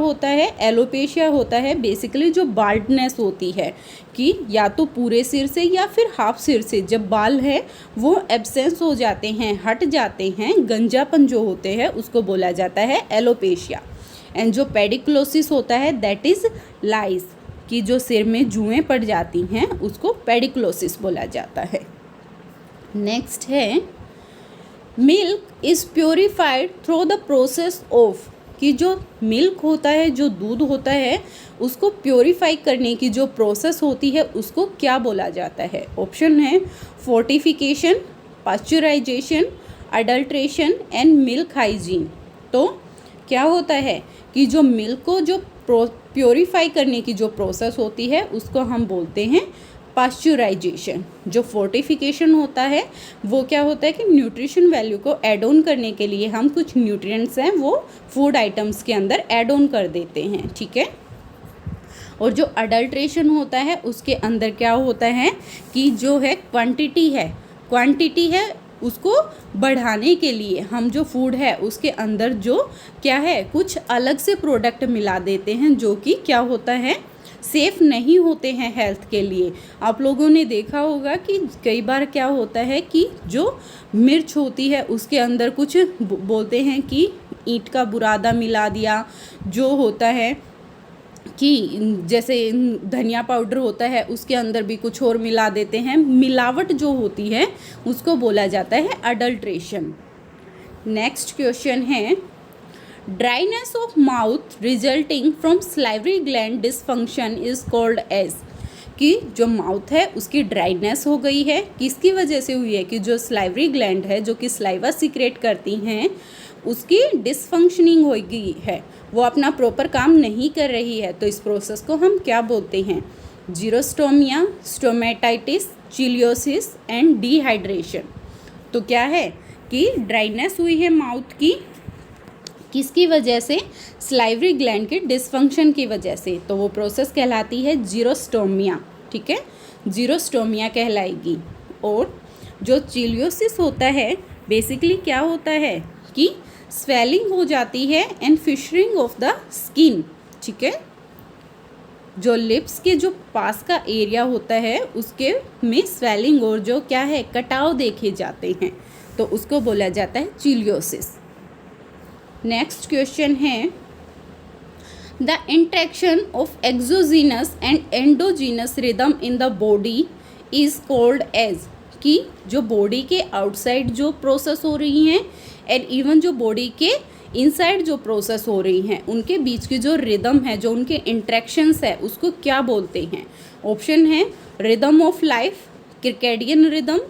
होता है बेसिकली जो बाल्डनेस होती है, कि या तो पूरे सिर से या फिर हाफ सिर से जब बाल है वो एब्सेंस हो जाते हैं, हट जाते हैं, गंजापन जो होते हैं उसको बोला जाता है एलोपेशिया। एंड जो पेडिक्लोसिस होता है दैट इज़ लाइस, कि जो सिर में जुएँ पड़ जाती हैं उसको पेडिक्लोसिस बोला जाता है। नेक्स्ट है, milk is purified through the process of, कि जो मिल्क होता है, जो दूध होता है, उसको प्योरीफाई करने की जो प्रोसेस होती है उसको क्या बोला जाता है? ऑप्शन है fortification, pasteurisation, adulteration and milk hygiene. तो क्या होता है कि जो मिल्क को जो प्योरीफाई करने की जो प्रोसेस होती है उसको हम बोलते हैं पास्चराइजेशन। जो फोर्टिफिकेशन होता है वो क्या होता है कि न्यूट्रिशन वैल्यू को ऐड ऑन करने के लिए हम कुछ न्यूट्रिएंट्स हैं वो फूड आइटम्स के अंदर ऐड ऑन कर देते हैं, ठीक है। और जो अडल्ट्रेशन होता है उसके अंदर क्या होता है कि जो है क्वांटिटी है उसको बढ़ाने के लिए हम जो फूड है उसके अंदर जो क्या है कुछ अलग से प्रोडक्ट मिला देते हैं, जो कि क्या होता है सेफ़ नहीं होते हैं हेल्थ के लिए। आप लोगों ने देखा होगा कि कई बार क्या होता है कि जो मिर्च होती है उसके अंदर कुछ बोलते हैं कि ईंट का बुरादा मिला दिया, जो होता है कि जैसे धनिया पाउडर होता है उसके अंदर भी कुछ और मिला देते हैं। मिलावट जो होती है उसको बोला जाता है अडल्ट्रेशन। नेक्स्ट क्वेश्चन है, dryness of mouth resulting from salivary gland dysfunction is called as, कि जो माउथ है उसकी ड्राइनेस हो गई है, किसकी वजह से हुई है कि जो सलाइवरी ग्लैंड है जो कि सलाइवा सीक्रेट करती हैं उसकी डिसफंक्शनिंग हो गई है, वो अपना प्रॉपर काम नहीं कर रही है। तो इस प्रोसेस को हम क्या बोलते हैं? Xerostomia, stomatitis, cheilosis and dehydration. तो क्या है कि ड्राइनेस हुई है माउथ की, किसकी वजह से? सलाइवरी ग्लैंड के डिसफंक्शन की वजह से। तो वो प्रोसेस कहलाती है जीरोस्टोमिया, ठीक है, जीरोस्टोमिया कहलाएगी। और जो चिलियोसिस होता है बेसिकली क्या होता है कि स्वेलिंग हो जाती है एंड फिशरिंग ऑफ द स्किन, ठीक है, जो लिप्स के जो पास का एरिया होता है उसके में स्वेलिंग और जो क्या है कटाव देखे जाते हैं, तो उसको बोला जाता है चिलियोसिस। नेक्स्ट क्वेश्चन है, the interaction of exogenous and endogenous rhythm in the body is called as, कि जो बॉडी के आउटसाइड जो प्रोसेस हो रही हैं एंड इवन जो बॉडी के इनसाइड जो प्रोसेस हो रही हैं उनके बीच की जो रिदम है, जो उनके इंट्रैक्शंस है, उसको क्या बोलते हैं? ऑप्शन है rhythm of life, circadian rhythm,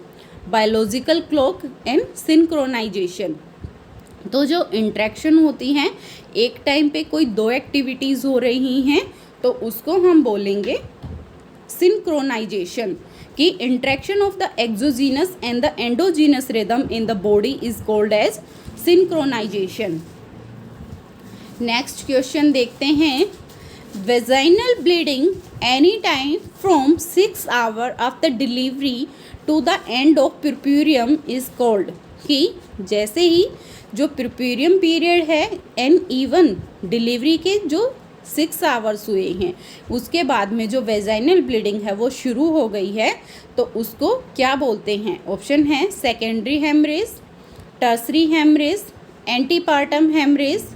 biological clock and synchronisation. तो जो इंट्रैक्शन होती हैं, एक टाइम पे कोई दो एक्टिविटीज़ हो रही हैं तो उसको हम बोलेंगे सिंक्रोनाइजेशन, कि interaction of the exogenous and the endogenous rhythm in the body is called as synchronisation. Next question देखते हैं। Vaginal bleeding any time from 6 hour after delivery to the end of puerperium is called, कि जैसे ही जो puerperium period है and even delivery के जो 6 hours हुए हैं उसके बाद में जो वेजाइनल ब्लीडिंग है वो शुरू हो गई है तो उसको क्या बोलते हैं? ऑप्शन है secondary haemorrhage, tertiary haemorrhage, antepartum haemorrhage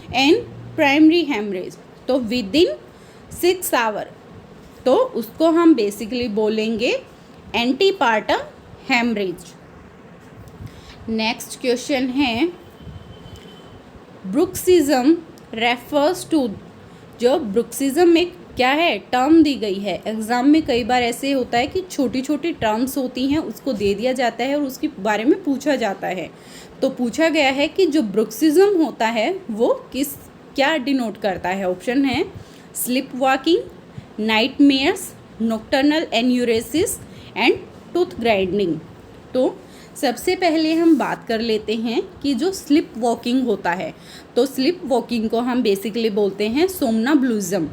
and primary haemorrhage. तो विद इन 6 आवर तो उसको हम बेसिकली बोलेंगे एंटीपार्टम हेमरेज। नेक्स्ट क्वेश्चन है ब्रुक्सिज्म रेफर्स टू, जो ब्रुक्सिज्म एक क्या है टर्म दी गई है। एग्ज़ाम में कई बार ऐसे होता है कि छोटी छोटी टर्म्स होती हैं उसको दे दिया जाता है और उसके बारे में पूछा जाता है। तो पूछा गया है कि जो ब्रुक्सिज्म होता है वो क्या डिनोट करता है? ऑप्शन है slip walking, nightmares, nocturnal enuresis and tooth grinding. तो सबसे पहले हम बात कर लेते हैं कि जो स्लिप वॉकिंग होता है, तो स्लिप वॉकिंग को हम बेसिकली बोलते हैं सोमनाब्लिज्म।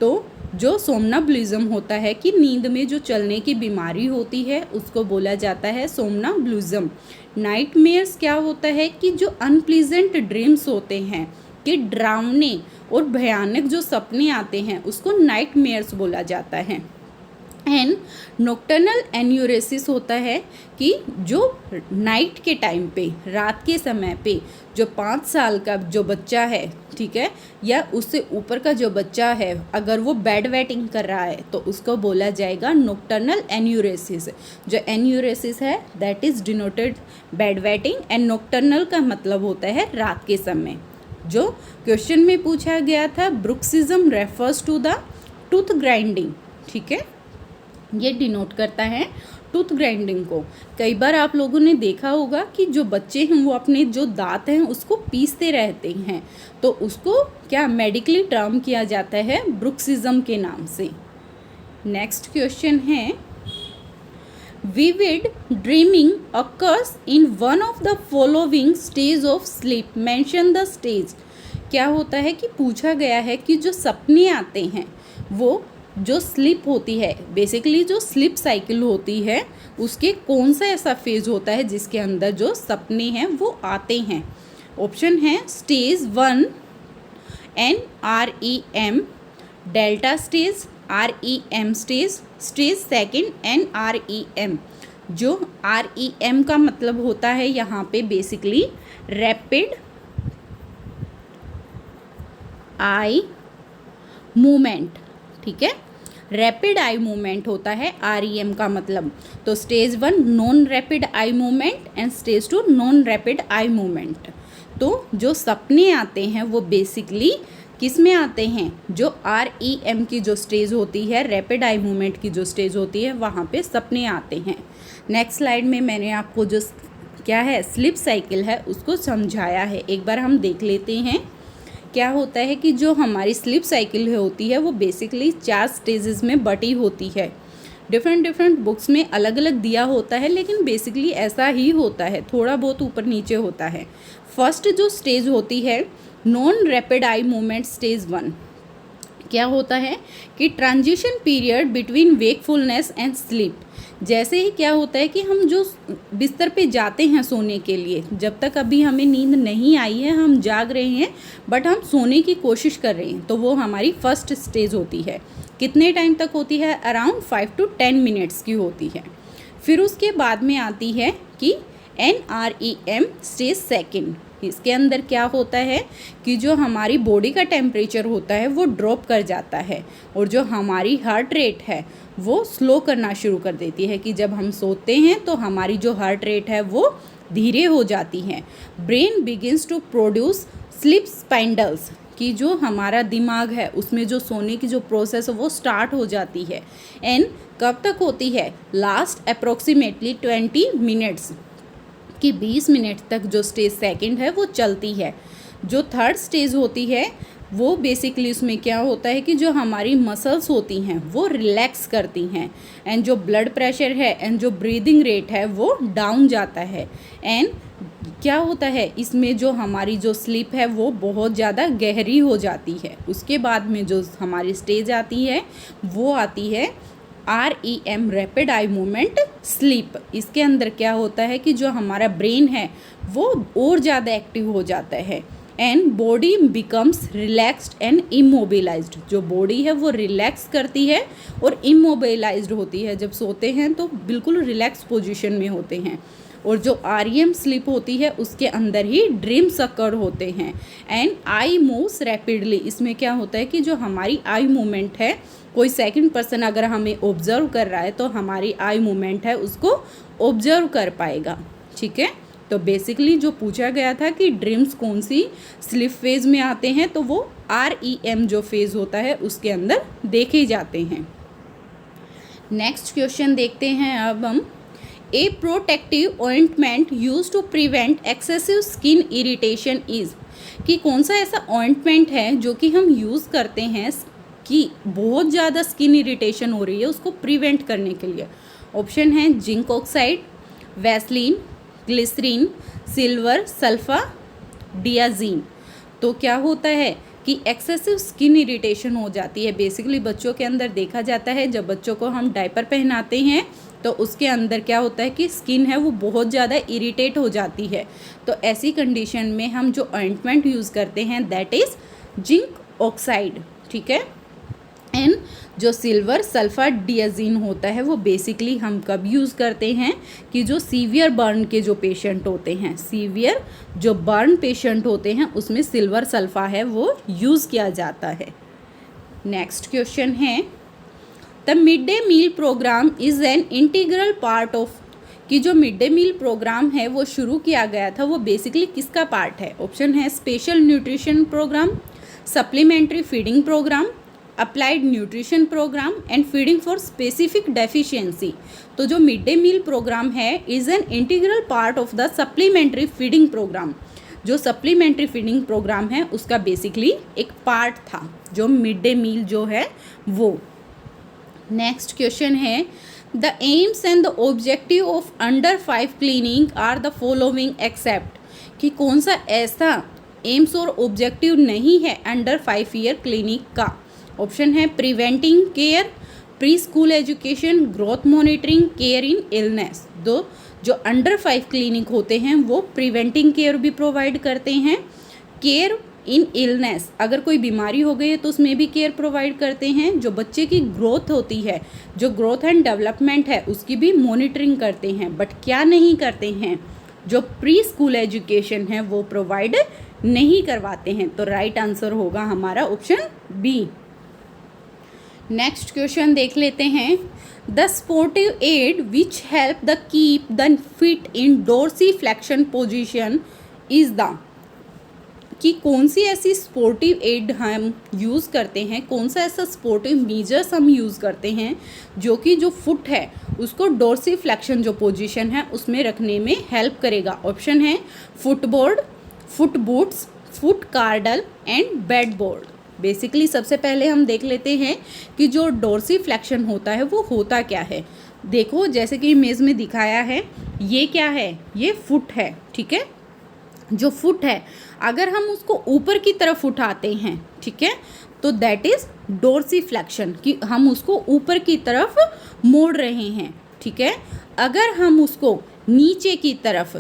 तो जो सोमनाब्लिज्म होता है कि नींद में जो चलने की बीमारी होती है उसको बोला जाता है सोमनाब्लिज्म। नाइटमेयर्स क्या होता है कि जो अनप्लीजेंट ड्रीम्स होते हैं, कि डरावने और भयानक जो सपने आते हैं उसको नाइटमेयर्स बोला जाता है। एंड नॉकटर्नल एन्यूरेसिस होता है कि जो नाइट के टाइम पे, रात के समय पे जो 5 साल का जो बच्चा है, ठीक है, या उससे ऊपर का जो बच्चा है अगर वो बेड वेटिंग कर रहा है तो उसको बोला जाएगा नॉकटर्नल एन्यूरेसिस। जो एन्यूरेसिस है that is denoted bed wetting and nocturnal का मतलब होता है रात के समय। जो क्वेश्चन में पूछा गया था bruxism refers to the tooth grinding, ठीक है, ये डिनोट करता है टूथ ग्राइंडिंग को। कई बार आप लोगों ने देखा होगा कि जो बच्चे हैं वो अपने जो दांत हैं उसको पीसते रहते हैं, तो उसको क्या मेडिकली टर्म किया जाता है ब्रुक्सिज्म के नाम से। नेक्स्ट क्वेश्चन है vivid dreaming occurs in one of the following stage of sleep, mention the stage। क्या होता है कि पूछा गया है कि जो सपने आते हैं वो जो स्लिप होती है, बेसिकली जो स्लिप साइकिल होती है उसके कौन सा ऐसा फेज होता है जिसके अंदर जो सपने हैं वो आते हैं। ऑप्शन है stage 1 NREM, delta stage, REM stage, stage 2 NREM। जो REM का मतलब होता है यहाँ पे बेसिकली रैपिड आई मूवमेंट, ठीक है, रैपिड आई मूवमेंट होता है REM का मतलब। तो stage 1 non rapid eye movement and stage 2 non rapid eye movement. तो जो सपने आते हैं वो बेसिकली किस में आते हैं? जो REM की जो स्टेज होती है, रैपिड आई मूवमेंट की जो स्टेज होती है, वहाँ पे सपने आते हैं। नेक्स्ट स्लाइड में मैंने आपको जो क्या है स्लिप साइकिल है उसको समझाया है, एक बार हम देख लेते हैं। क्या होता है कि जो हमारी स्लिप साइकिल होती है वो बेसिकली 4 स्टेजेस में बटी होती है। डिफरेंट बुक्स में अलग अलग दिया होता है लेकिन बेसिकली ऐसा ही होता है, थोड़ा बहुत ऊपर नीचे होता है। फर्स्ट जो स्टेज होती है non rapid eye movement stage 1, क्या होता है कि transition period between wakefulness and sleep. जैसे ही क्या होता है कि हम जो बिस्तर पे जाते हैं सोने के लिए, जब तक अभी हमें नींद नहीं आई है, हम जाग रहे हैं बट हम सोने की कोशिश कर रहे हैं, तो वो हमारी फर्स्ट स्टेज होती है। कितने टाइम तक होती है? अराउंड 5 to 10 मिनट्स की होती है। फिर उसके बाद में आती है कि NREM स्टेज 2, इसके अंदर क्या होता है कि जो हमारी बॉडी का टेम्परेचर होता है वो ड्रॉप कर जाता है और जो हमारी हार्ट रेट है वो स्लो करना शुरू कर देती है कि जब हम सोते हैं तो हमारी जो हार्ट रेट है वो धीरे हो जाती है। Brain begins to produce sleep spindles कि जो हमारा दिमाग है उसमें जो सोने की जो प्रोसेस है वो स्टार्ट हो जाती है। एंड कब तक होती है? लास्ट अप्रोक्सीमेटली 20 मिनट्स कि 20 मिनट तक जो स्टेज सेकंड है वो चलती है। जो थर्ड स्टेज होती है वो बेसिकली उसमें क्या होता है कि जो हमारी मसल्स होती हैं वो रिलैक्स करती हैं एंड जो ब्लड प्रेशर है एंड जो ब्रीदिंग रेट है वो डाउन जाता है। एंड क्या होता है इसमें जो हमारी जो स्लीप है वो बहुत ज़्यादा गहरी हो जाती है। उसके बाद में जो हमारी स्टेज आती है वो आती है REM rapid eye movement sleep. इसके अंदर क्या होता है कि जो हमारा ब्रेन है वो और ज़्यादा एक्टिव हो जाता है and body becomes relaxed and immobilised. जो बॉडी है वो रिलैक्स करती है और इमोबिलाइज्ड होती है। जब सोते हैं तो बिल्कुल रिलैक्स पोजीशन में होते हैं। और जो REM स्लीप होती है उसके अंदर ही ड्रीम्स अकर होते हैं एंड आई मूव्स रैपिडली। इसमें क्या होता है कि जो हमारी आई मूवमेंट है, कोई सेकंड पर्सन अगर हमें ऑब्जर्व कर रहा है तो हमारी आई मूवमेंट है उसको ऑब्जर्व कर पाएगा। ठीक है, तो बेसिकली जो पूछा गया था कि ड्रीम्स कौन सी स्लीप फेज में आते हैं तो वो REM जो फेज होता है उसके अंदर देखे जाते हैं। नेक्स्ट क्वेश्चन देखते हैं अब हम। A protective ointment use to prevent excessive skin irritation is कि कौन सा ऐसा ऑइंटमेंट है जो कि हम यूज़ करते हैं कि बहुत ज़्यादा स्किन इरिटेशन हो रही है उसको प्रिवेंट करने के लिए। ऑप्शन है zinc oxide, vaseline, glycerine, silver sulphadiazine. तो क्या होता है कि एक्सेसिव स्किन इरिटेशन हो जाती है। बेसिकली बच्चों के अंदर देखा जाता है जब बच्चों को हम डायपर पहनाते हैं तो उसके अंदर क्या होता है कि स्किन है वो बहुत ज़्यादा इरिटेट हो जाती है। तो ऐसी कंडीशन में हम जो ऑइंटमेंट यूज़ करते हैं दैट इज़ जिंक ऑक्साइड। ठीक है, एंड जो सिल्वर सल्फर डियाजीन होता है वो बेसिकली हम कब यूज़ करते हैं कि जो सीवियर बर्न के जो पेशेंट होते हैं, सीवियर जो बर्न पेशेंट होते हैं उसमें सिल्वर सल्फा है वो यूज़ किया जाता है। नेक्स्ट क्वेश्चन है the mid day meal programme is an integral part of कि जो मिड डे मील प्रोग्राम है वो शुरू किया गया था वो बेसिकली किसका पार्ट है? ऑप्शन है special nutrition programme, supplementary feeding programme, applied nutrition programme and feeding for specific deficiency. तो जो मिड डे मील प्रोग्राम है is an integral part of the supplementary feeding programme. जो सप्लीमेंट्री फीडिंग प्रोग्राम है उसका basically एक part था जो mid day मील जो है वो। नेक्स्ट क्वेश्चन है the aims and the objective of under 5 cleaning are the following except कि कौन सा ऐसा एम्स और ऑब्जेक्टिव नहीं है अंडर 5 ईयर क्लिनिक का? ऑप्शन है preventing care, pre school education, growth monitoring, care in illness. दो जो अंडर 5 क्लिनिक होते हैं वो प्रिवेंटिंग केयर भी प्रोवाइड करते हैं, केयर इन इलनेस अगर कोई बीमारी हो गई है तो उसमें भी केयर प्रोवाइड करते हैं। जो बच्चे की ग्रोथ होती है, जो ग्रोथ एंड डेवलपमेंट है उसकी भी मॉनिटरिंग करते हैं। बट क्या नहीं करते हैं? जो प्री स्कूल एजुकेशन है वो प्रोवाइड नहीं करवाते हैं। तो राइट आंसर होगा हमारा ऑप्शन बी। नेक्स्ट क्वेश्चन देख लेते हैं the supportive aid which help the keep the feet in dorsiflexion position is the कि कौन सी ऐसी स्पोर्टिव एड हम यूज़ करते हैं, कौन सा ऐसा स्पोर्टिव मेजर्स हम यूज़ करते हैं जो कि जो फुट है उसको डोर्सीफ्लेक्शन जो पोजीशन है उसमें रखने में हेल्प करेगा। ऑप्शन है footboard, foot boots, foot cradle and bed board. Basically सबसे पहले हम देख लेते हैं कि जो डोर्सीफ्लेक्शन होता है वो होता क्या है। देखो जैसे कि इमेज में दिखाया है ये क्या है, ये फुट है। ठीक है, जो फुट है अगर हम उसको ऊपर की तरफ उठाते हैं, ठीक है, तो दैट इज़ डोर्सीफ्लेक्शन कि हम उसको ऊपर की तरफ मोड़ रहे हैं। ठीक है, अगर हम उसको नीचे की तरफ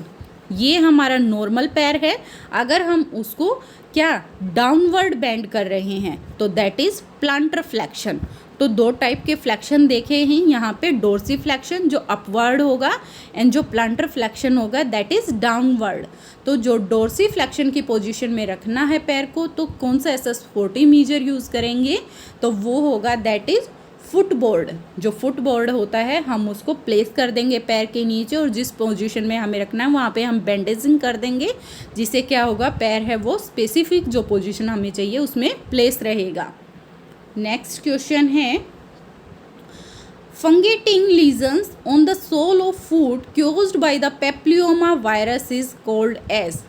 ये हमारा नॉर्मल पैर है। अगर हम उसको क्या डाउनवर्ड बेंड कर रहे हैं तो दैट इज़ प्लांटर फ्लेक्शन। तो दो टाइप के फ्लेक्शन देखे हैं यहाँ पे, डोर्सी फ्लेक्शन जो अपवर्ड होगा एंड जो प्लांटर फ्लेक्शन होगा दैट इज़ डाउनवर्ड। तो जो डोर्सी फ्लेक्शन की पोजीशन में रखना है पैर को तो कौन सा SS40 मीजर यूज़ करेंगे, तो वो होगा दैट इज़ फुटबोर्ड। जो फुटबोर्ड होता है हम उसको प्लेस कर देंगे पैर के नीचे और जिस पोजीशन में हमें रखना है वहाँ पे हम बैंडेजिंग कर देंगे, जिससे क्या होगा पैर है वो स्पेसिफिक जो पोजीशन हमें चाहिए उसमें प्लेस रहेगा। नेक्स्ट क्वेश्चन है fungating lesions on the sole of foot caused by the papilloma virus is called as.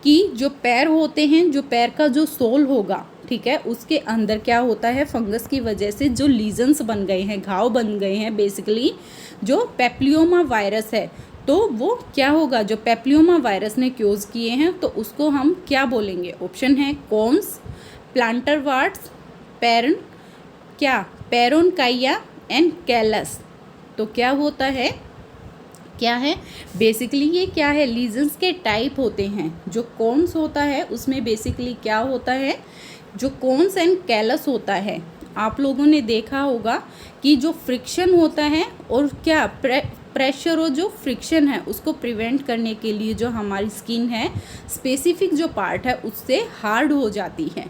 कि जो पैर होते हैं, जो पैर का जो सोल होगा, ठीक है, उसके अंदर क्या होता है फंगस की वजह से जो लीजन्स बन गए हैं, घाव बन गए हैं, बेसिकली जो पेप्लियोमा वायरस है, तो वो क्या होगा, जो पेप्लियोमा वायरस ने क्योज किए हैं तो उसको हम क्या बोलेंगे। ऑप्शन है कॉन्स, प्लांटर वार्ट्स, पैरन, क्या पेरोनकाइया एंड कैलस। तो क्या होता है, क्या है बेसिकली ये क्या है, लीजन्स के टाइप होते हैं। जो कॉन्स होता है उसमें बेसिकली क्या होता है, जो कॉन्स एंड कैलस होता है, आप लोगों ने देखा होगा कि जो फ्रिक्शन होता है और क्या प्रेशर और जो फ्रिक्शन है उसको प्रिवेंट करने के लिए जो हमारी स्किन है स्पेसिफिक जो पार्ट है उससे हार्ड हो जाती है।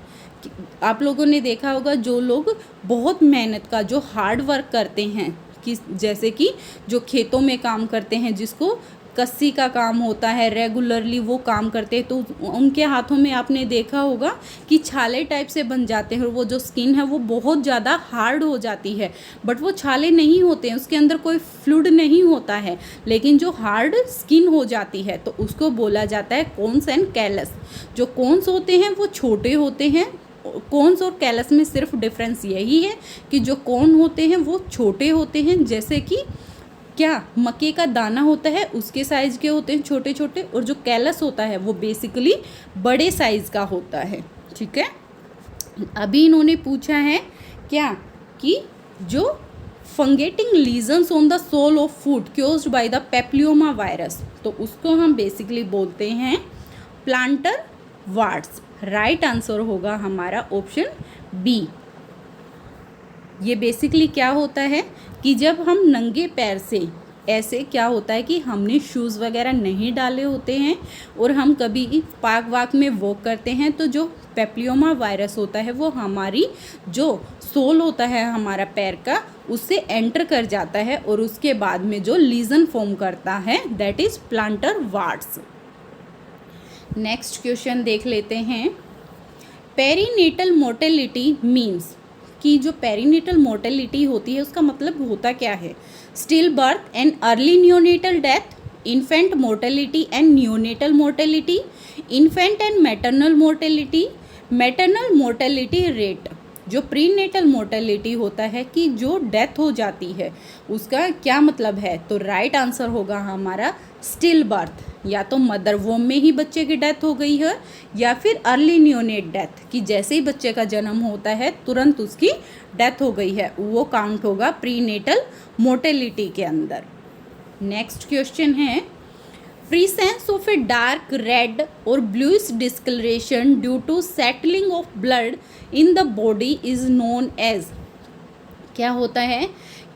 आप लोगों ने देखा होगा जो लोग बहुत मेहनत का जो हार्ड वर्क करते हैं, कि जैसे कि जो खेतों में काम करते हैं, जिसको कस्सी का काम होता है, रेगुलरली वो काम करते हैं, तो उनके हाथों में आपने देखा होगा कि छाले टाइप से बन जाते हैं और वो जो स्किन है वो बहुत ज़्यादा हार्ड हो जाती है। बट वो छाले नहीं होते हैं, उसके अंदर कोई फ्लूइड नहीं होता है, लेकिन जो हार्ड स्किन हो जाती है तो उसको बोला जाता है कॉन्स एंड कैलस। जो कॉन्स होते हैं वो छोटे होते हैं, कॉन्स और कैलस में सिर्फ डिफरेंस यही है कि जो कॉन होते हैं वो छोटे होते हैं, जैसे कि क्या मक्के का दाना होता है उसके साइज के होते हैं छोटे छोटे, और जो कैलस होता है वो बेसिकली बड़े साइज का होता है। ठीक है, अभी इन्होंने पूछा है क्या कि जो fungating lesions on the sole of foot caused by the papilloma virus, तो उसको हम बेसिकली बोलते हैं प्लांटर वार्ट्स। राइट आंसर होगा हमारा ऑप्शन बी। ये बेसिकली क्या होता है कि जब हम नंगे पैर से ऐसे क्या होता है कि हमने शूज़ वगैरह नहीं डाले होते हैं और हम कभी पार्क वाक में वॉक करते हैं, तो जो पेप्लियोमा वायरस होता है वो हमारी जो सोल होता है हमारा पैर का उससे एंटर कर जाता है और उसके बाद में जो लीजन फॉर्म करता है that is planter वार्ट्स। Next question देख लेते हैं। पेरीनेटल मोर्टेलिटी मीन्स, कि जो पेरीनेटल मोर्टेलिटी होती है उसका मतलब होता क्या है। Still birth and early neonatal death, infant mortality and neonatal mortality, infant and maternal mortality, maternal mortality rate. जो प्रीनेटल मोर्टेलिटी होता है कि जो डेथ हो जाती है उसका क्या मतलब है, तो राइट आंसर होगा हमारा स्टिल बर्थ। या तो मदर वोम में ही बच्चे की डेथ हो गई है या फिर अर्ली न्योनेट डेथ, कि जैसे ही बच्चे का जन्म होता है तुरंत उसकी डेथ हो गई है, वो काउंट होगा प्रीनेटल मोर्टेलिटी के अंदर। नेक्स्ट क्वेश्चन है presence of a dark red और bluish discolouration due to settling of blood in the body is known as. क्या होता है,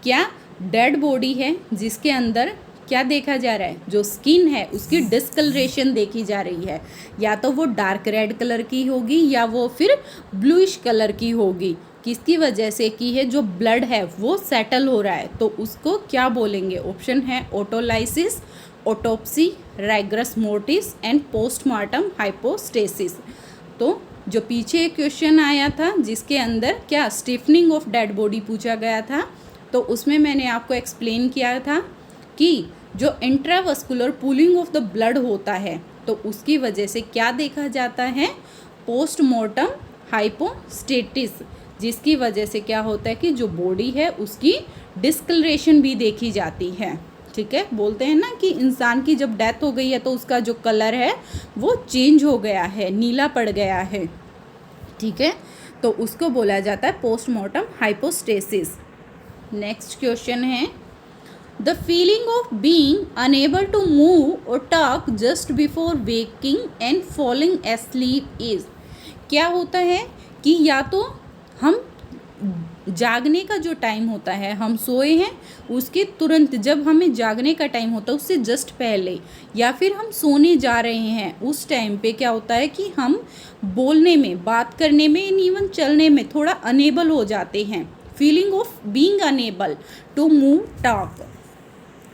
क्या डेड बॉडी है जिसके अंदर क्या देखा जा रहा है, जो स्किन है उसकी डिस्कलरेशन देखी जा रही है, या तो वो डार्क रेड कलर की होगी या वो फिर ब्लूइश कलर की होगी, किसकी वजह से की है, जो ब्लड है वो सेटल हो रहा है, तो उसको क्या बोलेंगे। ऑप्शन है autolysis, autopsy, rigor mortis and postmortem hypostasis. तो जो पीछे एक क्वेश्चन आया था जिसके अंदर क्या स्टिफनिंग ऑफ डेड बॉडी पूछा गया था, तो उसमें मैंने आपको एक्सप्लेन किया था कि जो intravascular pooling of the blood होता है तो उसकी वजह से क्या देखा जाता है, पोस्टमार्टम हाइपोस्टेसिस, जिसकी वजह से क्या होता है कि जो बॉडी है उसकी डिस्कलरेशन भी देखी जाती है। ठीक है, बोलते हैं ना कि इंसान की जब डेथ हो गई है तो उसका जो कलर है वो चेंज हो गया है, नीला पड़ गया है। ठीक है, तो उसको बोला जाता है पोस्टमार्टम हाइपोस्टेसिस। नेक्स्ट क्वेश्चन है the feeling of being unable to move और talk just before waking and falling asleep is, क्या होता है कि या तो हम जागने का जो टाइम होता है, हम सोए हैं उसके तुरंत जब हमें जागने का टाइम होता है उससे जस्ट पहले, या फिर हम सोने जा रहे हैं उस टाइम पे क्या होता है कि हम बोलने में, बात करने में, इवन चलने में थोड़ा अनेबल हो जाते हैं। Feeling of being unable to move talk,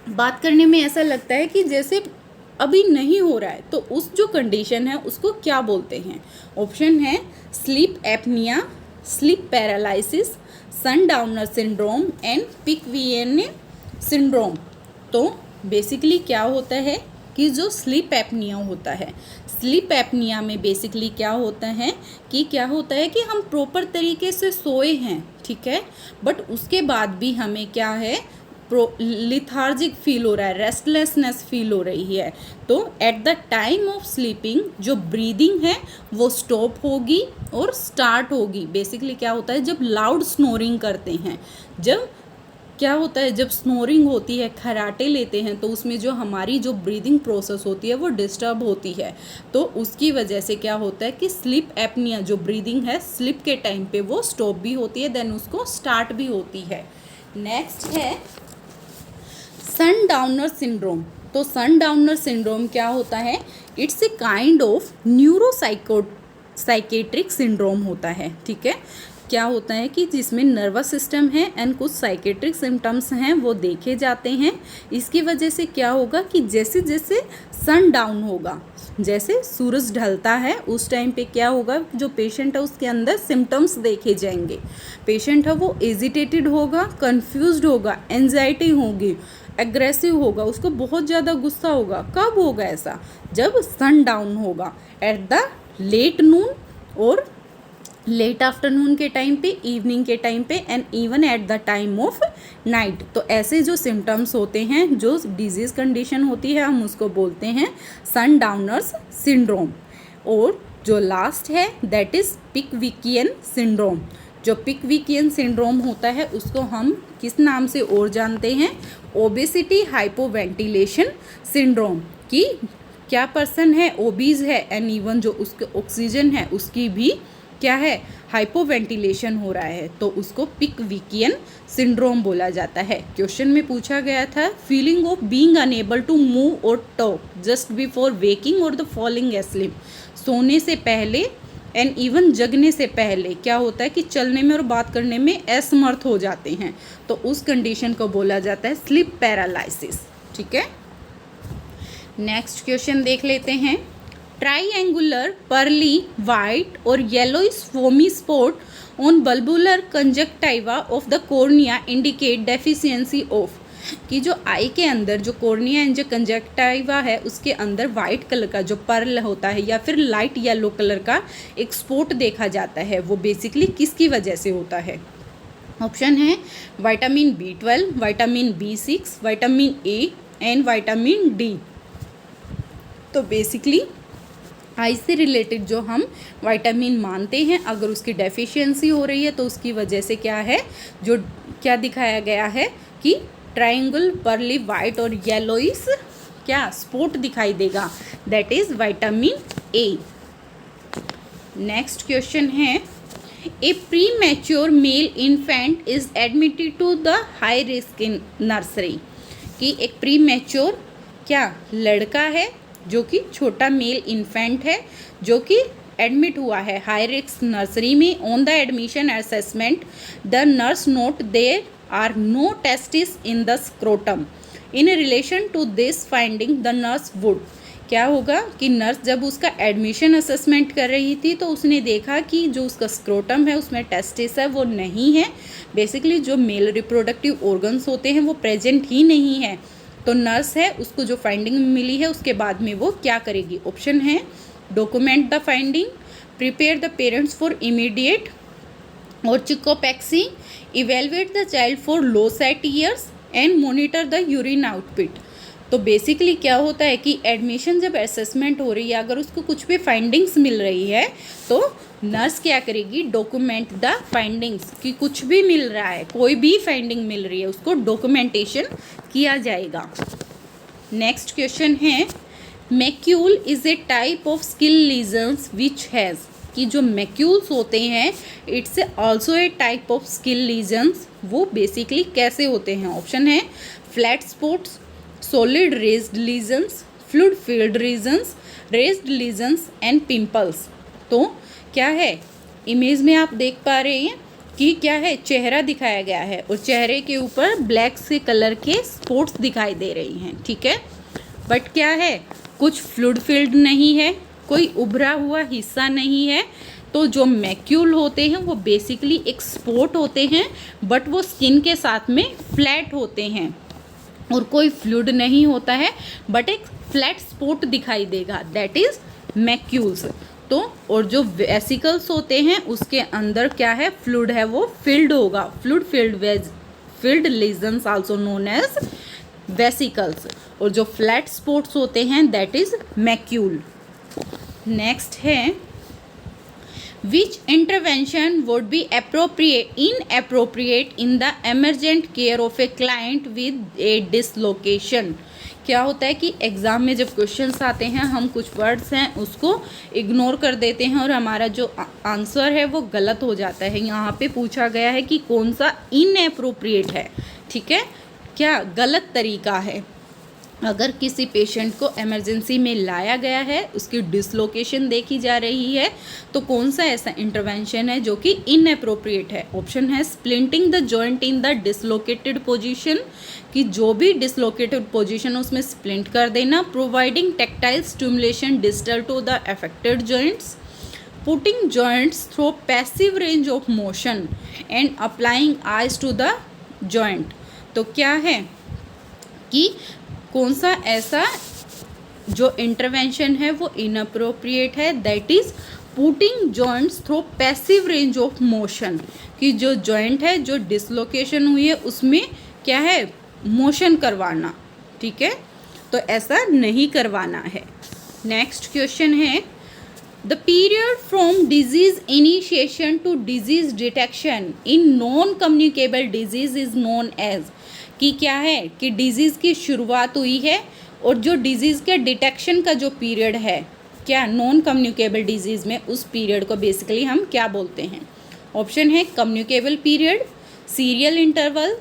बात करने में ऐसा लगता है कि जैसे अभी नहीं हो रहा है, तो उस जो कंडीशन है उसको क्या बोलते हैं? ऑप्शन है sleep apnoea, sleep paralysis, sundowner syndrome and Pickwickian syndrome. तो बेसिकली क्या होता है कि जो स्लीप एपनिया होता है, स्लीप एपनिया में बेसिकली क्या होता है कि हम प्रॉपर तरीके से सोए हैं, ठीक है, बट उसके बाद भी हमें क्या है, लिथार्जिक फील हो रहा है, रेस्टलेसनेस फील हो रही है। तो at the time of sleeping जो ब्रीदिंग है वो स्टॉप होगी और स्टार्ट होगी। बेसिकली क्या होता है, जब लाउड स्नोरिंग करते हैं, जब क्या होता है, जब स्नोरिंग होती है, खराटे लेते हैं, तो उसमें जो हमारी जो ब्रीदिंग प्रोसेस होती है वो डिस्टर्ब होती है। तो उसकी वजह से क्या होता है कि स्लीप एपनिया जो ब्रीदिंग है स्लीप के टाइम पे वो स्टॉप भी होती है, देन उसको स्टार्ट भी होती है। नेक्स्ट है सनडाउनर सिंड्रोम। तो सनडाउनर सिंड्रोम क्या होता है? It's a kind of psychiatric syndrome होता है, ठीक है। क्या होता है कि जिसमें नर्वस सिस्टम है एंड कुछ साइकेट्रिक सिम्टम्स हैं वो देखे जाते हैं। इसकी वजह से क्या होगा कि जैसे जैसे सन डाउन होगा, जैसे सूरज ढलता है उस टाइम पे क्या होगा, जो पेशेंट है उसके अंदर सिम्टम्स देखे जाएंगे। पेशेंट है वो एजिटेटेड होगा, कंफ्यूज्ड होगा, एंजाइटी होगी, एग्रेसिव होगा, उसको बहुत ज़्यादा गुस्सा होगा। कब होगा ऐसा? जब सन डाउन होगा, एट द लेट नून और लेट आफ्टरनून के टाइम पे, इवनिंग के टाइम पे and even at the time of night. तो ऐसे जो सिम्टम्स होते हैं, जो डिजीज़ कंडीशन होती है, हम उसको बोलते हैं सनडाउनर्स सिंड्रोम। और जो लास्ट है दैट इज़ पिकविकियन सिंड्रोम। जो पिकविकियन सिंड्रोम होता है उसको हम किस नाम से और जानते हैं? Obesity hypoventilation syndrome. कि क्या पर्सन है ओबीज है एंड इवन जो उसके ऑक्सीजन है उसकी भी क्या है, हाइपोवेंटिलेशन हो रहा है, तो उसको पिकविकियन सिंड्रोम बोला जाता है। क्वेश्चन में पूछा गया था feeling of being unable to move और टॉक जस्ट बिफोर वेकिंग और द फॉलिंग एस्लीप। सोने से पहले एंड इवन जगने से पहले क्या होता है कि चलने में और बात करने में असमर्थ हो जाते हैं, तो उस कंडीशन को बोला जाता है स्लीप पैरालिसिस, ठीक है। नेक्स्ट क्वेश्चन देख लेते हैं। ट्राइएंगुलर पर्ली वाइट और yellowish foamy spot on bulbar conjunctiva of the cornea indicate deficiency of. कि जो आई के अंदर जो कॉर्निया एंड जो कंजक्टिवा है उसके अंदर वाइट कलर का जो पर्ल होता है या फिर लाइट येलो कलर का एक स्पॉट देखा जाता है, वो बेसिकली किसकी वजह से होता है? ऑप्शन है vitamin B12, vitamin B6, vitamin A and vitamin D। तो बेसिकली आई से रिलेटेड जो हम विटामिन मानते हैं, अगर उसकी डेफिशिएंसी हो रही है तो उसकी वजह से क्या है, जो क्या दिखाया गया है कि ट्रायंगल पर्ली वाइट और येलोइश क्या स्पॉट दिखाई देगा, that is vitamin A। Next question है a premature male infant is admitted to the high risk in nursery. कि एक प्री मैच्योर क्या लड़का है जो कि छोटा मेल इन्फेंट है जो कि एडमिट हुआ है हाई रिस्क नर्सरी में। On the admission assessment the nurse note there are no testis in the scrotum. In relation to this finding the nurse would. क्या होगा कि नर्स जब उसका एडमिशन असेसमेंट कर रही थी तो उसने देखा कि जो उसका स्क्रोटम है उसमें टेस्टिस है वो नहीं है, बेसिकली जो मेल रिप्रोडक्टिव ऑर्गन्स होते हैं वो प्रेजेंट ही नहीं है। तो नर्स है उसको जो फाइंडिंग मिली है उसके बाद में वो क्या करेगी? ऑप्शन है document the finding, prepare the parents for immediate और orchiopexy, evaluate the child for low set ears and monitor the urine output. तो बेसिकली क्या होता है कि एडमिशन जब असेसमेंट हो रही है, अगर उसको कुछ भी फाइंडिंग्स मिल रही है तो नर्स क्या करेगी? Document the findings. कि कुछ भी मिल रहा है, कोई भी फाइंडिंग मिल रही है उसको डॉक्यूमेंटेशन किया जाएगा। नेक्स्ट क्वेश्चन है macule is a type of skin lesions which has, कि जो मैक्यूल्स होते हैं it's also a type of skin lesions, वो बेसिकली कैसे होते हैं। ऑप्शन है flat spots, solid raised lesions, fluid filled regions, raised lesions and pimples. तो क्या है, इमेज में आप देख पा रहे हैं कि क्या है, चेहरा दिखाया गया है और चेहरे के ऊपर ब्लैक से कलर के स्पॉट्स दिखाई दे रही हैं, ठीक है। बट क्या है, कुछ फ्लूइड फील्ड नहीं है, कोई उभरा हुआ हिस्सा नहीं है। तो जो मैक्यूल होते हैं वो बेसिकली एक स्पॉट होते हैं, बट वो स्किन के साथ में फ्लैट होते हैं और कोई फ्लूइड नहीं होता है, बट एक फ्लैट स्पॉट दिखाई देगा, दैट इज मैक्यूल्स। तो और जो वेसिकल्स होते हैं उसके अंदर क्या है, फ्लूइड है, वो फिल्ड होगा, fluid filled lesions also known as vesicles. और जो फ्लैट स्पॉट्स होते हैं दैट इज मैक्यूल। नेक्स्ट है which intervention would be inappropriate in the emergent care of a client with a dislocation. क्या होता है कि एग्ज़ाम में जब क्वेश्चंस आते हैं हम कुछ वर्ड्स हैं उसको इग्नोर कर देते हैं और हमारा जो आंसर है वो गलत हो जाता है। यहाँ पे पूछा गया है कि कौन सा इनएप्रोप्रिएट है, ठीक है, क्या गलत तरीका है। अगर किसी पेशेंट को इमरजेंसी में लाया गया है, उसकी डिसलोकेशन देखी जा रही है, तो कौन सा ऐसा इंटरवेंशन है जो कि इनएप्रोप्रिएट है। ऑप्शन है splinting the joint in the dislocated position, कि जो भी डिसलोकेटेड पोजीशन उसमें स्प्लिंट कर देना, providing tactile stimulation distal to the affected joints, putting joints through passive range of motion and applying ice to the joint. तो क्या है कि कौन सा ऐसा जो इंटरवेंशन है वो इनअप्रोप्रिएट है, that is putting joints through passive range of motion, कि जो जॉइंट है जो डिसलोकेशन हुई है उसमें क्या है, मोशन करवाना, ठीक है, तो ऐसा नहीं करवाना है। नेक्स्ट क्वेश्चन है the period from disease initiation to disease detection in non communicable disease is known as, कि क्या है कि डिजीज़ की शुरुआत हुई है और जो डिजीज़ के डिटेक्शन का जो पीरियड है क्या नॉन कम्युनिकेबल डिजीज़ में, उस पीरियड को बेसिकली हम क्या बोलते हैं। ऑप्शन है communicable period, serial interval,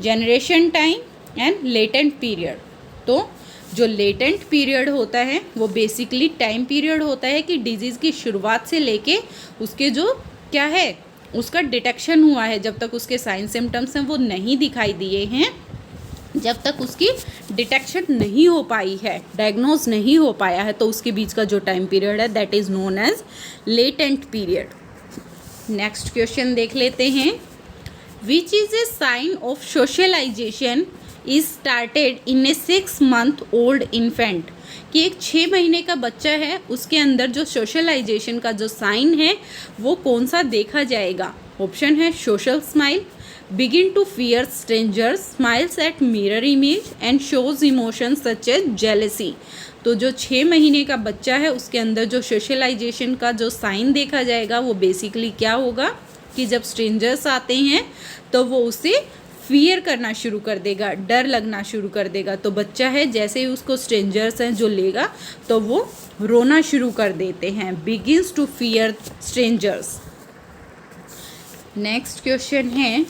generation time and latent period. तो जो लेटेंट पीरियड होता है वो बेसिकली टाइम पीरियड होता है कि डिजीज़ की शुरुआत से लेके उसके जो क्या है उसका डिटेक्शन हुआ है, जब तक उसके साइन सिम्टम्स हैं वो नहीं दिखाई दिए हैं, जब तक उसकी डिटेक्शन नहीं हो पाई है, डायग्नोज नहीं हो पाया है, तो उसके बीच का जो टाइम पीरियड है that is known as latent period. Next question देख लेते हैं which is a sign of socialization is started in a 6 month old infant, कि एक 6 महीने का बच्चा है उसके अंदर जो सोशलाइजेशन का जो साइन है वो कौन सा देखा जाएगा। ऑप्शन है social smile, begin to fear strangers, smiles at mirror image and shows emotions such as jealousy. तो जो 6 महीने का बच्चा है उसके अंदर जो सोशलाइजेशन का जो साइन देखा जाएगा वो बेसिकली क्या होगा कि जब स्ट्रेंजर्स आते हैं तो वो उसे फियर करना शुरू कर देगा, डर लगना शुरू कर देगा। तो बच्चा है जैसे ही उसको स्ट्रेंजर्स हैं जो लेगा तो वो रोना शुरू कर देते हैं, begins to fear strangers. Next question है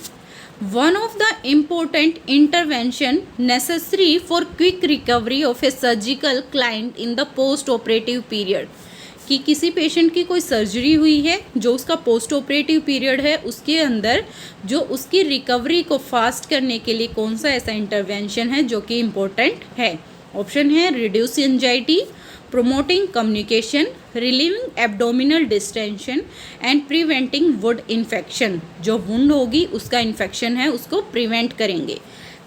one of the important intervention necessary for quick recovery of a surgical client in the post operative period, कि किसी पेशेंट की कोई सर्जरी हुई है जो उसका पोस्ट ऑपरेटिव पीरियड है उसके अंदर जो उसकी रिकवरी को फास्ट करने के लिए कौन सा ऐसा इंटरवेंशन है जो कि इम्पोर्टेंट है। ऑप्शन है reduce anxiety, promoting communication, relieving abdominal distension and preventing wound infection। जो वुंड होगी उसका इन्फेक्शन है उसको प्रिवेंट करेंगे।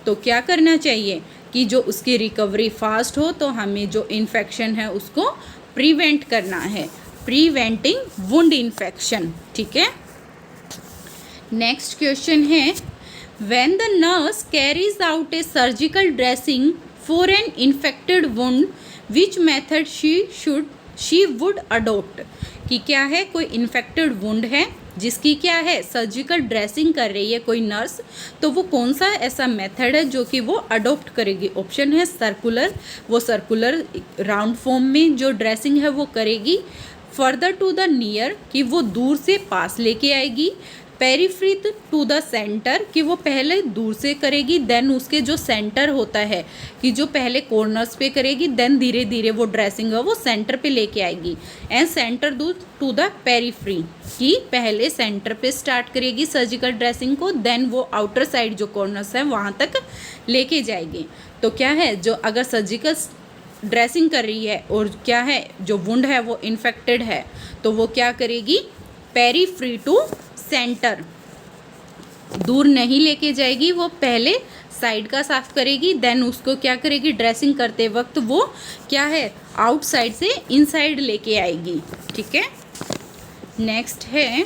तो क्या करना चाहिए कि जो उसकी रिकवरी फास्ट हो, तो हमें जो इन्फेक्शन है उसको प्रिवेंट करना है, प्रिवेंटिंग वुंड इन्फेक्शन, ठीक है। नेक्स्ट क्वेश्चन है when the nurse carries out A surgical dressing for an infected wound which method she would adopt, कि क्या है कोई इन्फेक्टेड वुंड है जिसकी क्या है, सर्जिकल ड्रेसिंग कर रही है कोई नर्स, तो वो कौन सा ऐसा मेथड है जो कि वो अडॉप्ट करेगी। ऑप्शन है सर्कुलर, वो सर्कुलर राउंड फॉर्म में जो ड्रेसिंग है वो करेगी। फर्दर टू द नियर, कि वो दूर से पास लेके आएगी। पेरीफ्री टू द सेंटर, कि वो पहले दूर से करेगी, देन उसके जो सेंटर होता है कि जो पहले कॉर्नर्स पे करेगी, देन धीरे धीरे वो ड्रेसिंग है वो सेंटर पे लेके आएगी। And centre to the periphery, कि पहले सेंटर पे स्टार्ट करेगी सर्जिकल ड्रेसिंग को, देन वो आउटर साइड जो कॉर्नर्स है वहाँ तक लेके जाएगी। तो क्या है, जो अगर सर्जिकल ड्रेसिंग कर रही है और क्या है जो वुंड है वो इन्फेक्टेड है, तो वो क्या करेगी, पेरीफ्री टू सेंटर, दूर नहीं लेके जाएगी, वो पहले साइड का साफ करेगी, देन उसको क्या करेगी, ड्रेसिंग करते वक्त वो क्या है, आउटसाइड से इनसाइड लेके आएगी। ठीक है, नेक्स्ट है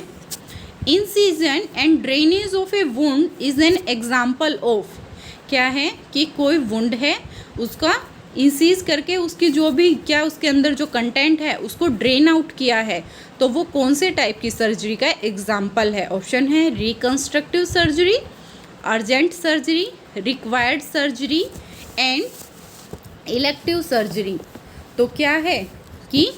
incision and drainage of A wound is an example of, क्या है कि कोई वुंड है उसका इंसीज करके उसकी जो भी क्या उसके अंदर जो कंटेंट है उसको ड्रेन आउट किया है, तो वो कौन से टाइप की सर्जरी का एग्जाम्पल है। ऑप्शन है reconstructive surgery, urgent surgery, required surgery and elective surgery. तो क्या है कि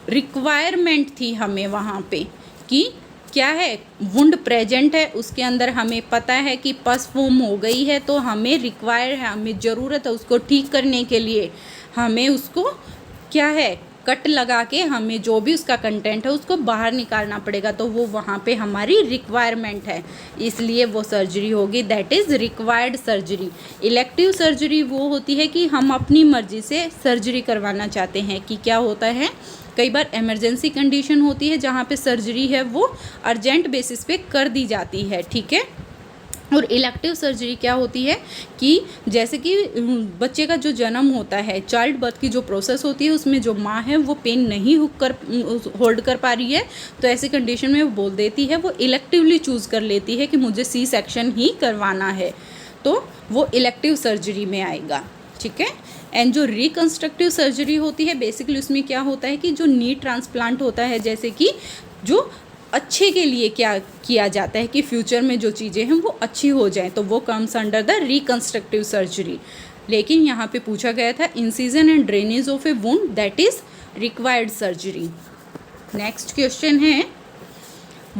रिक्वायरमेंट थी हमें वहाँ पे कि क्या है, वुंड प्रेजेंट है उसके अंदर, हमें पता है कि पस फॉर्म हो गई है, तो हमें रिक्वायर है, हमें ज़रूरत है उसको ठीक करने के लिए, हमें उसको क्या है कट लगा के हमें जो भी उसका कंटेंट है उसको बाहर निकालना पड़ेगा, तो वो वहाँ पे हमारी रिक्वायरमेंट है, इसलिए वो सर्जरी होगी, that is required surgery. Elective surgery वो होती है कि हम अपनी मर्जी से सर्जरी करवाना चाहते हैं, कि क्या होता है कई बार इमरजेंसी कंडीशन होती है जहाँ पे सर्जरी है वो अर्जेंट बेसिस पे कर दी जाती है। ठीक है, और इलेक्टिव सर्जरी क्या होती है कि जैसे कि बच्चे का जो जन्म होता है, चाइल्ड बर्थ की जो प्रोसेस होती है उसमें जो माँ है वो पेन नहीं होल्ड कर पा रही है, तो ऐसी कंडीशन में वो बोल देती है, वो इलेक्टिवली चूज़ कर लेती है कि मुझे सी सेक्शन ही करवाना है, तो वो इलेक्टिव सर्जरी में आएगा। ठीक है, एंड जो रिकंस्ट्रक्टिव सर्जरी होती है बेसिकली उसमें क्या होता है कि जो नी ट्रांसप्लांट होता है, जैसे कि जो अच्छे के लिए क्या किया जाता है कि फ्यूचर में जो चीज़ें हैं वो अच्छी हो जाएं, तो वो comes under the reconstructive surgery. लेकिन यहाँ पे पूछा गया था incision and drainage of A wound, that is required surgery. Next question है,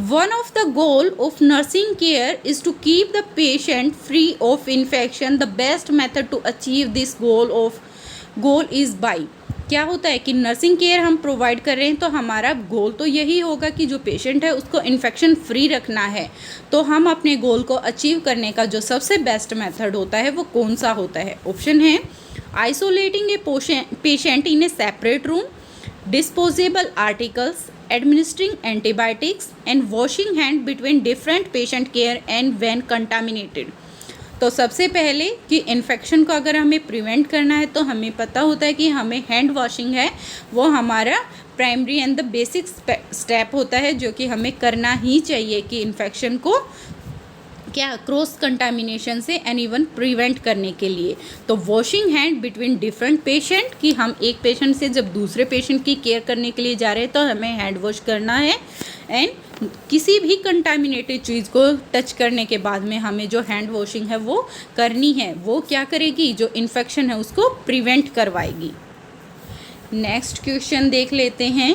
one of the goal of nursing care is to keep the patient free of infection. The best method to achieve this goal is by, क्या होता है कि nursing care हम provide कर रहे हैं तो हमारा गोल तो यही होगा कि जो पेशेंट है उसको इन्फेक्शन फ्री रखना है, तो हम अपने गोल को अचीव करने का जो सबसे बेस्ट मेथड होता है वो कौन सा होता है। ऑप्शन है isolating A patient in A separate room, disposable articles, administering antibiotics and washing hand between different patient care and when contaminated। तो सबसे पहले कि इन्फेक्शन को अगर हमें प्रिवेंट करना है तो हमें पता होता है कि हमें हैंड वॉशिंग है वो हमारा primary and the basic step होता है, जो कि हमें करना ही चाहिए कि इन्फेक्शन को क्या क्रॉस कंटामिनेशन से एंड इवन प्रिवेंट करने के लिए। तो washing hand between different patient, कि हम एक पेशेंट से जब दूसरे पेशेंट की केयर करने के लिए जा रहे हैं तो हमें हैंड वॉश करना है, एंड किसी भी कंटामिनेटेड चीज़ को टच करने के बाद में हमें जो हैंड वॉशिंग है वो करनी है, वो क्या करेगी, जो इन्फेक्शन है उसको प्रिवेंट करवाएगी। नेक्स्ट क्वेश्चन देख लेते हैं।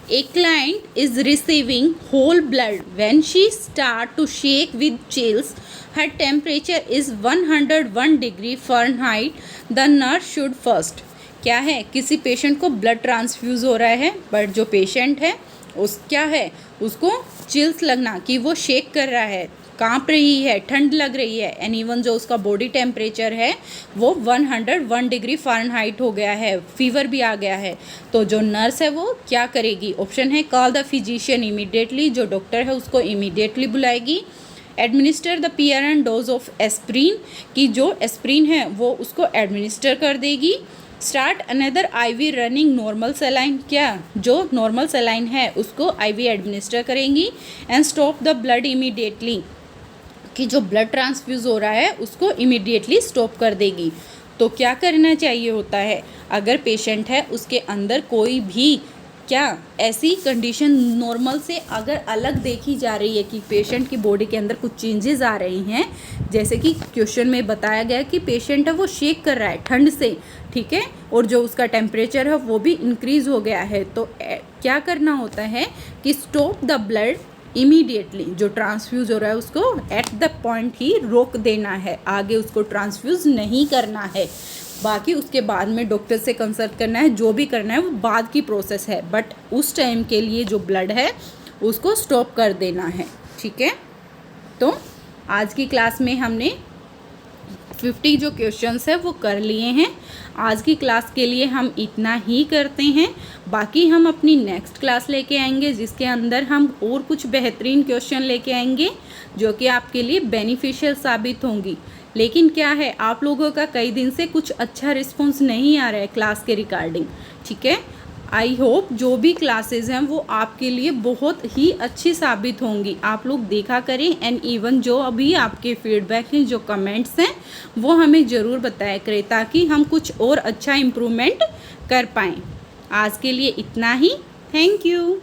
A client is receiving whole blood. When she start to shake with chills, her temperature is 101 degree Fahrenheit. The nurse should first, क्या है, किसी पेशेंट को ब्लड ट्रांसफ्यूज़ हो रहा है, बट जो पेशेंट है उस क्या है उसको चिल्स लगना, कि वो शेक कर रहा है, काँप रही है, ठंड लग रही है, एंड इवन जो उसका बॉडी टेम्परेचर है वो 101 डिग्री फ़ारेनहाइट हो गया है, फीवर भी आ गया है, तो जो नर्स है वो क्या करेगी। ऑप्शन है कॉल द फिजिशियन इमीडिएटली, जो डॉक्टर है उसको इमीडिएटली बुलाएगी। Administer the PRN dose of aspirin, की जो एस्प्रीन है वो उसको एडमिनिस्टर कर देगी। Start another IV running normal saline, क्या जो नॉर्मल सेलाइन है उसको IV एडमिनिस्टर करेंगी। And stop the blood immediately, कि जो ब्लड ट्रांसफ्यूज़ हो रहा है उसको इमीडिएटली स्टॉप कर देगी। तो क्या करना चाहिए होता है, अगर पेशेंट है उसके अंदर कोई भी क्या ऐसी कंडीशन नॉर्मल से अगर अलग देखी जा रही है कि पेशेंट की बॉडी के अंदर कुछ चेंजेस आ रही हैं, जैसे कि क्वेश्चन में बताया गया कि पेशेंट है वो शेक कर रहा है ठंड से, ठीक है, और जो उसका टेम्परेचर है वो भी इंक्रीज़ हो गया है, तो क्या करना होता है कि स्टॉप द ब्लड इमीडिएटली, जो ट्रांसफ्यूज़ हो रहा है उसको एट द पॉइंट ही रोक देना है, आगे उसको ट्रांसफ्यूज़ नहीं करना है। बाकी उसके बाद में डॉक्टर से कंसल्ट करना है, जो भी करना है वो बाद की प्रोसेस है, बट उस टाइम के लिए जो ब्लड है उसको स्टॉप कर देना है, ठीक है। तो आज की क्लास में हमने 50 जो क्वेश्चंस है वो कर लिए हैं। आज की क्लास के लिए हम इतना ही करते हैं, बाकी हम अपनी नेक्स्ट क्लास लेके आएंगे जिसके अंदर हम और कुछ बेहतरीन क्वेश्चन लेके आएंगे जो कि आपके लिए बेनिफिशियल साबित होंगी। लेकिन क्या है, आप लोगों का कई दिन से कुछ अच्छा रिस्पॉन्स नहीं आ रहा है क्लास के रिगार्डिंग, ठीक है। आई होप जो भी क्लासेस हैं वो आपके लिए बहुत ही अच्छी साबित होंगी, आप लोग देखा करें। एंड इवन जो अभी आपके फीडबैक हैं, जो कमेंट्स हैं, वो हमें ज़रूर बताया करें ताकि हम कुछ और अच्छा इम्प्रूवमेंट कर पाएँ। आज के लिए इतना ही, थैंक यू।